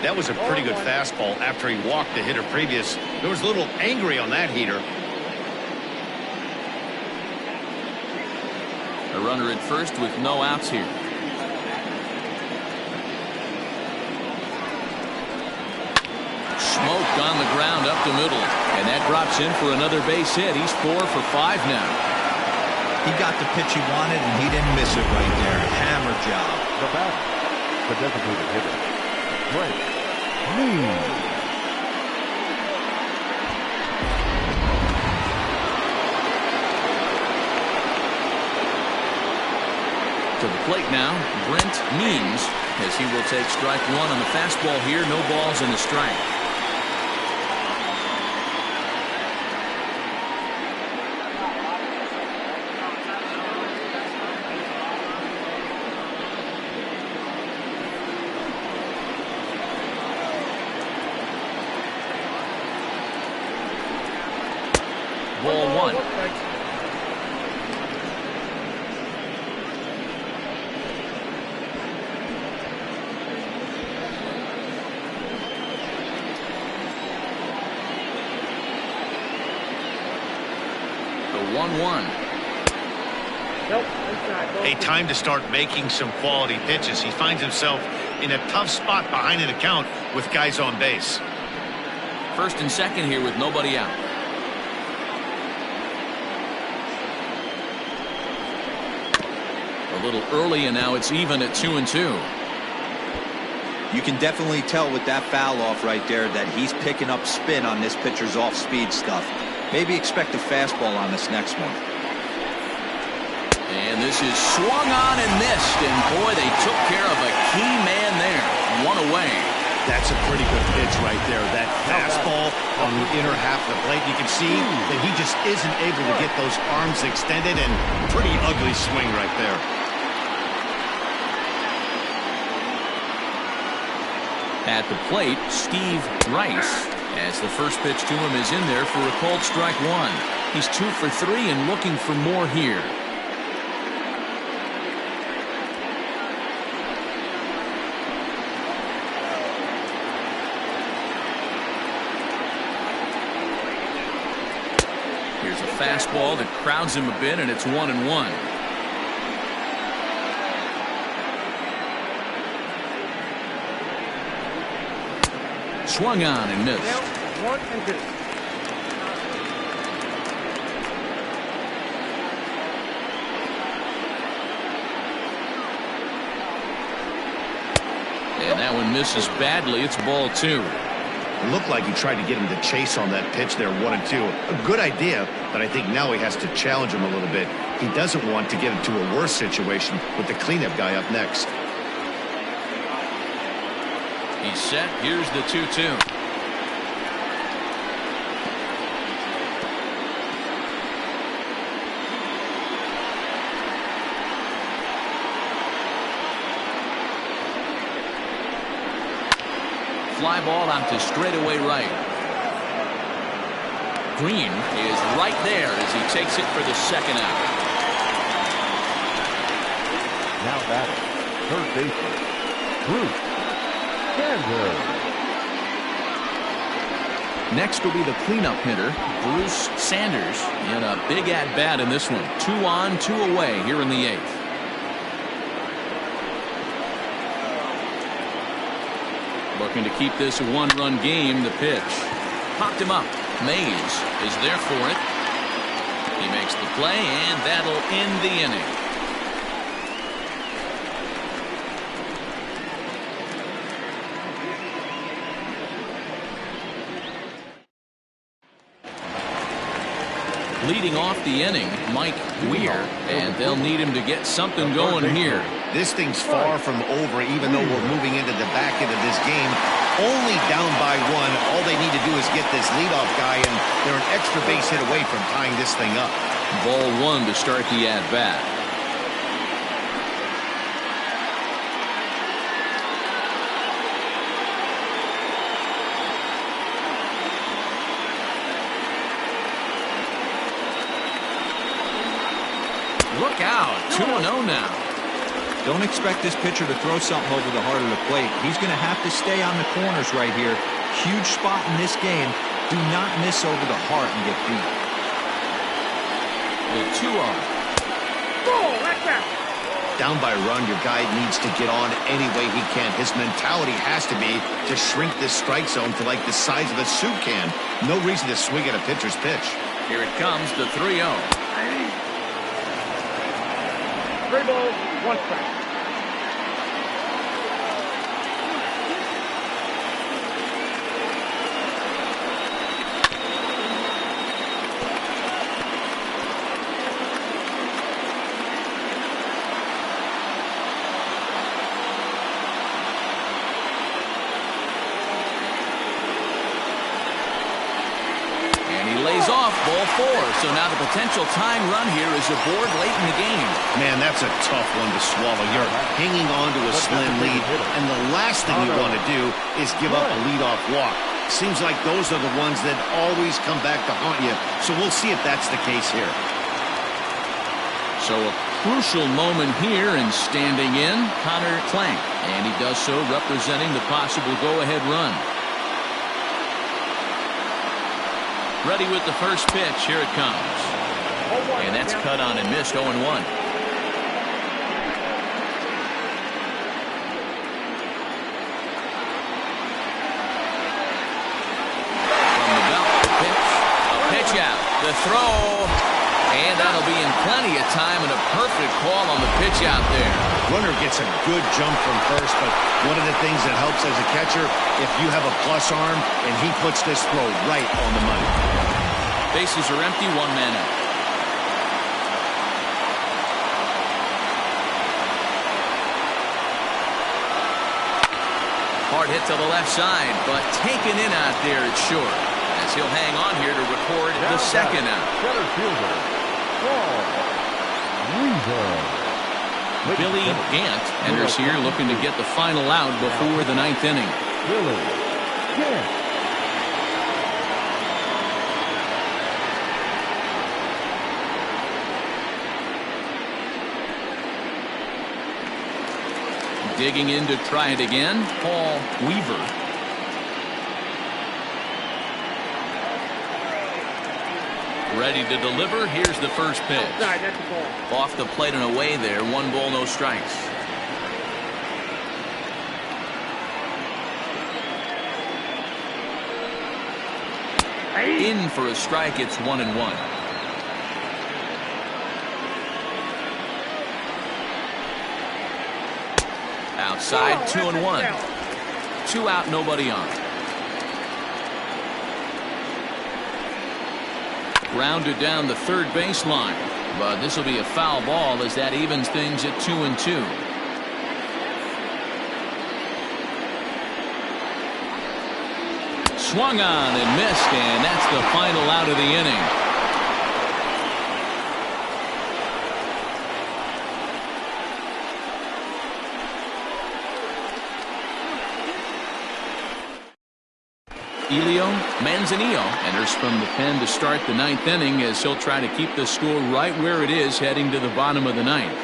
That was a pretty good fastball after he walked the hitter previous. There was a little angry on that heater. A runner at first with no outs here. smoked on the ground up the middle. And that drops in for another base hit. He's 4 for 5 now. He got the pitch he wanted, and he didn't miss it right there. Hammer job. The batter, the designated hitter, Brent Means. To the plate now, Brent Means, as he will take strike one on the fastball here. No balls and a strike. Ball one. The 1-1. Nope. Hey, time to start making some quality pitches. He finds himself in a tough spot behind an account with guys on base. First and second here with nobody out. A little early, and now it's even at 2-2. You can definitely tell with that foul off right there that he's picking up spin on this pitcher's off-speed stuff. Maybe expect a fastball on this next one. And this is swung on and missed, and boy, they took care of a key man there. One away. That's a pretty good pitch right there. That fastball on the inner half of the plate. You can see that he just isn't able to get those arms extended, and pretty ugly swing right there. At the plate, Steve Rice, as the first pitch to him is in there for a called strike one. He's 2 for 3 and looking for more here. Here's a fastball that crowds him a bit, and it's 1-1. Swung on and missed. 1-2. And that one misses badly. It's ball 2. It looked like he tried to get him to chase on that pitch there, 1-2. A good idea, but I think now he has to challenge him a little bit. He doesn't want to get into a worse situation with the cleanup guy up next. He's set. Here's the 2-2. Fly ball out to straightaway right. Green is right there as he takes it for the second out. Now batting, third baseman, Bruce Xanadu. Next will be the cleanup hitter, Bruce Sanders, in a big at-bat in this one. 2 on, 2 away here in the 8th. Looking to keep this a one-run game. The pitch popped him up. Mays is there for it. He makes the play, and that'll end the inning. Leading off the inning, Mike Weir, and they'll need him to get something going here. This thing's far from over, even though we're moving into the back end of this game. Only down by 1. All they need to do is get this leadoff guy, and they're an extra base hit away from tying this thing up. Ball 1 to start the at-bat. Look out, 2-0 now. Don't expect this pitcher to throw something over the heart of the plate. He's going to have to stay on the corners right here. Huge spot in this game. Do not miss over the heart and get beat. The 2-0. Oh, like that. Down by a run, your guy needs to get on any way he can. His mentality has to be to shrink this strike zone to like the size of a soup can. No reason to swing at a pitcher's pitch. Here it comes, the 3-0. 3 balls, 1 strike. Lays off, ball 4. So now the potential tying run here is aboard late in the game. Man, that's a tough one to swallow. You're hanging on to a slim lead, and the last thing you want to do is give up a leadoff walk. Seems like those are the ones that always come back to haunt you. So we'll see if that's the case here. So a crucial moment here, and standing in, Connor Clank. And he does so representing the possible go-ahead run. Ready with the first pitch. Here it comes. And that's cut on and missed. 0-1. From the belt, pitch. A pitch out. The throw. And that'll be in plenty of time, and a perfect call on the pitch out there. Runner gets a good jump from first, but one of the things that helps as a catcher, if you have a plus arm, and he puts this throw right on the money. Bases are empty, 1 man out. Hard hit to the left side, but taken in out there at short. As he'll hang on here to record the second out. Center fielder, Bruisers. Billy Gant enters here looking to get the final out before the 9th inning. Billy Gant. Digging in to try it again, Paul Weaver. Ready to deliver. Here's the first pitch. Outside, that's the ball. Off the plate and away there. 1 ball, no strikes. In for a strike. It's 1-1. Outside, 2-1. 2 out, nobody on. Grounded down the third baseline, but this will be a foul ball as that evens things at 2-2. Swung on and missed, and that's the final out of the inning. Elio Manzanillo enters from the pen to start the 9th inning as he'll try to keep the score right where it is heading to the bottom of the 9th.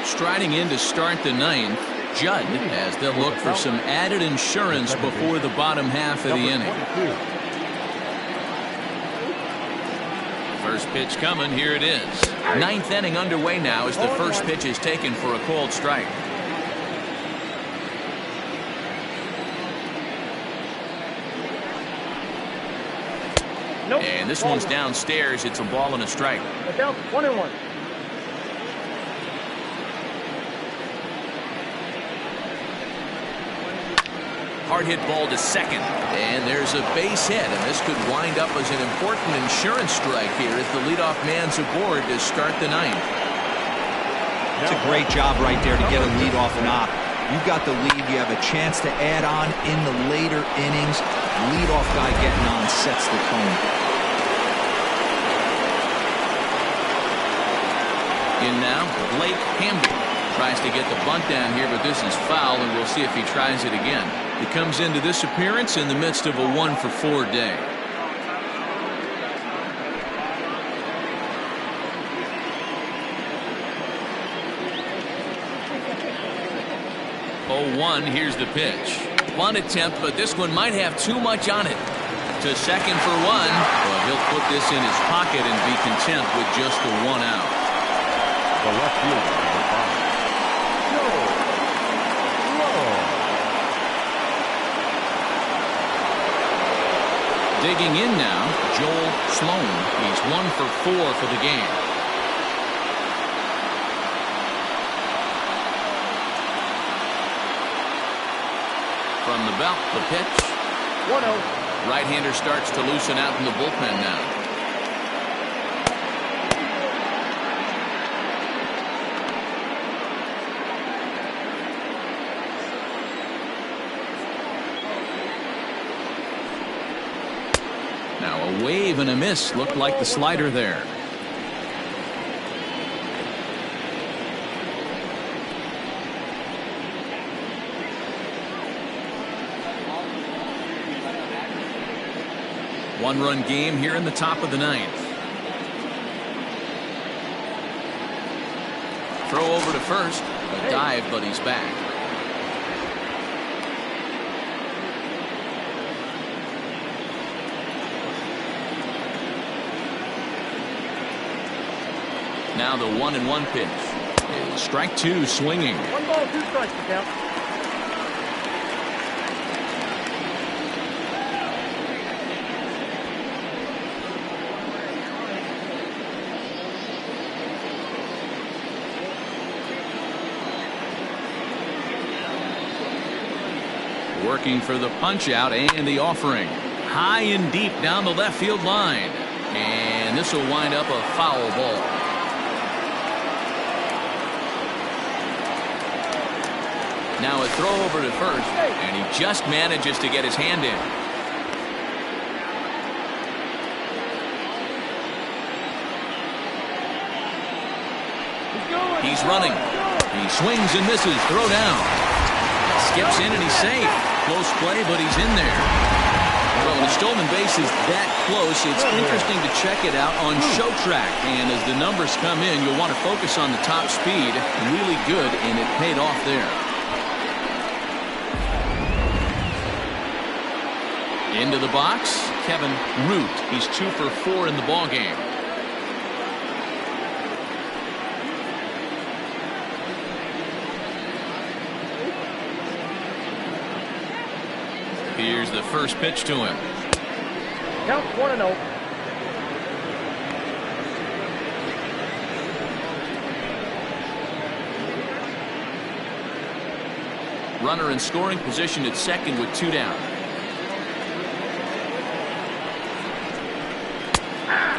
Striding in to start the 9th, Judd, as they'll look for some added insurance before the bottom half of the inning. First pitch coming. Here it is. 9th inning underway now as the first pitch is taken for a called strike. And this one's downstairs. It's a ball and a strike. 1-1. Hard hit ball to second, and there's a base hit, and this could wind up as an important insurance strike here as the leadoff man's aboard to start the 9th. It's a great job right there to get a leadoff knock. You've got the lead. You have a chance to add on in the later innings. Leadoff guy getting on sets the tone. In now, Blake Hamby tries to get the bunt down here, but this is foul, and we'll see if he tries it again. He comes into this appearance in the midst of a 1-for-4 day. Oh, 1. Here's the pitch. Bunt attempt, but this one might have too much on it. to second for one, but he'll put this in his pocket and be content with just the 1 out. The left fielder, number 5. Digging in now, Joel Sloan. He's 1 for 4 for the game. From the belt, the pitch. 1-0. Right-hander starts to loosen out in the bullpen now. Now a wave and a miss. Looked like the slider there. One-run game here in the top of the 9th. Throw over to first. A dive, but he's back. Now the 1-1 pitch. Is strike 2 swinging. 1 ball, 2 strikes to count. Working for the punch out and the offering. High and deep down the left field line. And this will wind up a foul ball. Now a throw over to first, and he just manages to get his hand in. He's running. He swings and misses. Throw down. Skips in and he's safe. Close play, but he's in there. Well, when a stolen base is that close, it's interesting to check it out on Show Track. And as the numbers come in, you'll want to focus on the top speed. Really good, and it paid off there. Into the box, Kevin Root. He's 2 for 4 in the ballgame. Here's the first pitch to him. Count 1-0. Runner in scoring position at second with 2 down.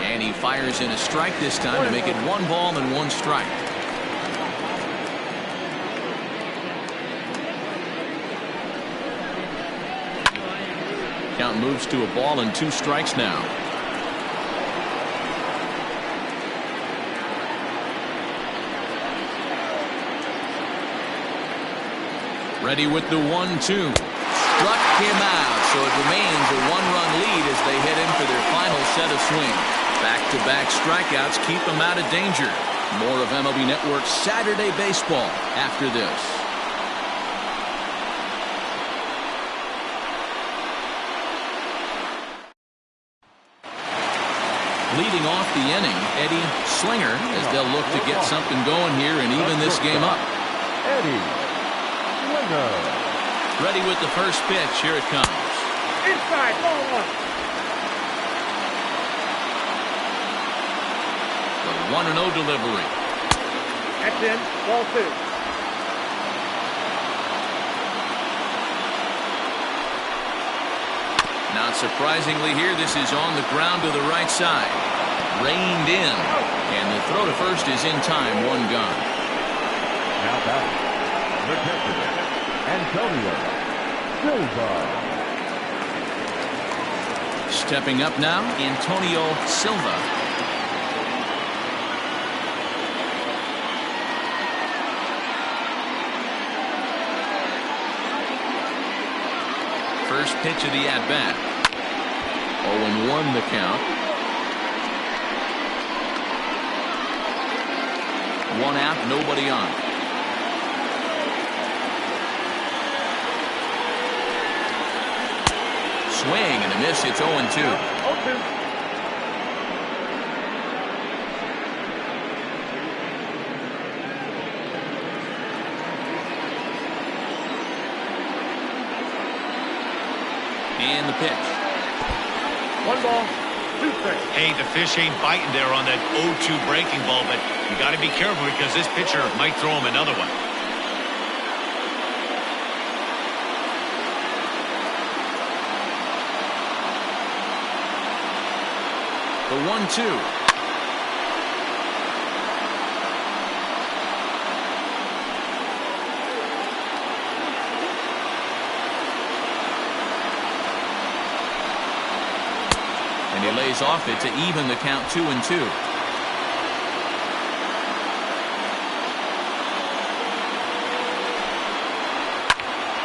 And he fires in a strike this time to make it 1 ball and 1 strike. Count moves to a ball and 2 strikes now. Ready with the 1-2. Struck him out, so it remains a 1-run lead as they head in for their final set of swings. Back-to-back strikeouts keep them out of danger. More of MLB Network's Saturday Baseball after this. Leading off the inning, Eddie Slinger, as they'll look to get something going here and even this game up. Eddie Slinger. Ready with the first pitch. Here it comes. Inside, ball 1. The 1-0 delivery. That's in, ball 2. Not surprisingly here, this is on the ground to the right side. Reined in. And the throw to first is in time. 1 gone. Now back. The catcher, Antonio Silva. Stepping up now, Antonio Silva. First pitch of the at-bat. 0-1 the count. 1 out, nobody on. Swing and a miss. It's 0-2. 0-2. And the pitch. 1 ball, 2 strikes. Hey, the fish ain't biting there on that 0-2 breaking ball, but you got to be careful because this pitcher might throw him another one. The 1-2. And he lays off it to even the count 2-2.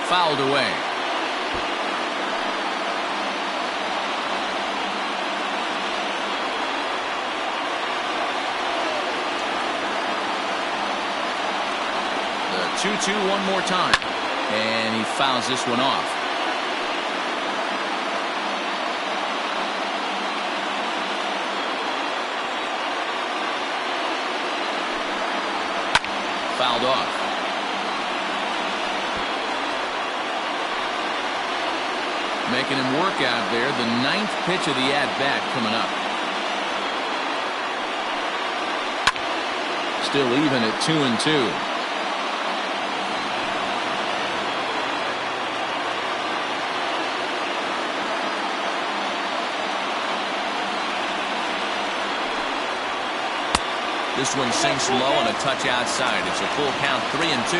Fouled away. The 2-2 one more time. And he fouls this one off. Fouled off. Making him work out there. The 9th pitch of the at-bat coming up. Still even at 2-2. This one sinks low and a touch outside. It's a full count, 3-2.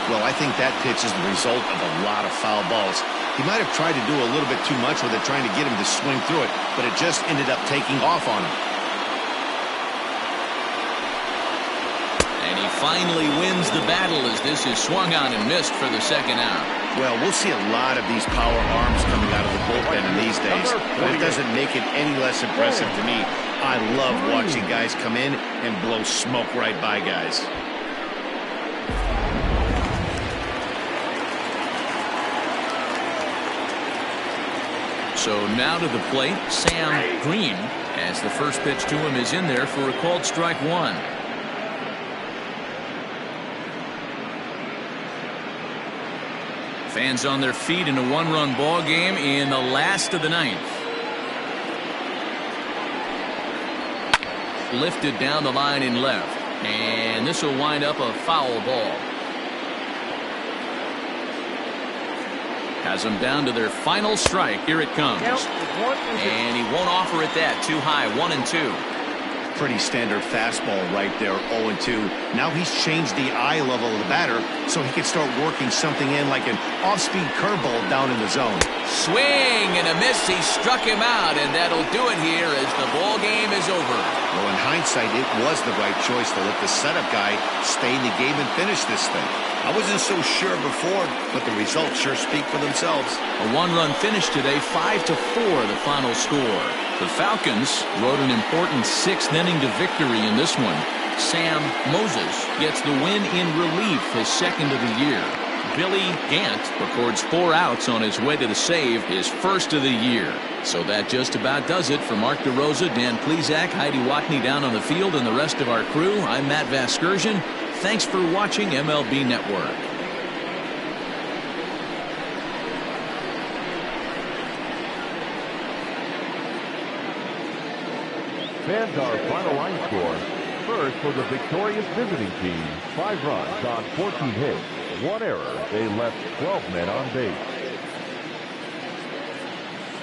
Well, I think that pitch is the result of a lot of foul balls. He might have tried to do a little bit too much with it, trying to get him to swing through it, but it just ended up taking off on him. And he finally wins the battle as this is swung on and missed for the second out. Well, we'll see a lot of these power arms coming out of the bullpen in these days, but it doesn't make it any less impressive to me. I love watching guys come in and blow smoke right by guys. So now to the plate, Sam Green, as the first pitch to him is in there for a called strike 1. Fans on their feet in a 1-run ball game in the last of the 9th. Lifted down the line in left, and this will wind up a foul ball. Has them down to their final strike. Here it comes. And he won't offer it that. Too high. 1-2. Pretty standard fastball right there, 0-2. Now he's changed the eye level of the batter so he can start working something in like an off-speed curveball down in the zone. Swing and a miss. He struck him out, and that'll do it here as the ball game is over. Well, in hindsight, it was the right choice to let the setup guy stay in the game and finish this thing. I wasn't so sure before, but the results sure speak for themselves. A 1-run finish today, 5-4 the final score. The Falcons rode an important 6th inning to victory in this one. Sam Moses gets the win in relief, his 2nd of the year. Billy Gant records 4 outs on his way to the save, his 1st of the year. So that just about does it for Mark DeRosa, Dan Plesac, Heidi Watney down on the field, and the rest of our crew. I'm Matt Vasgersian. Thanks for watching MLB Network. Fans, our final line score. First, for the victorious visiting team, 5 runs on 14 hits, 1 error. They left 12 men on base.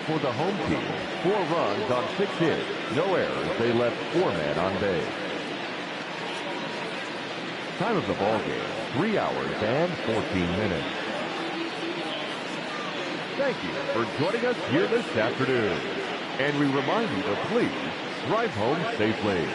For the home team, 4 runs on 6 hits, no errors. They left 4 men on base. Time of the ball game, 3 hours and 14 minutes. Thank you for joining us here this afternoon. And we remind you to please drive home safely.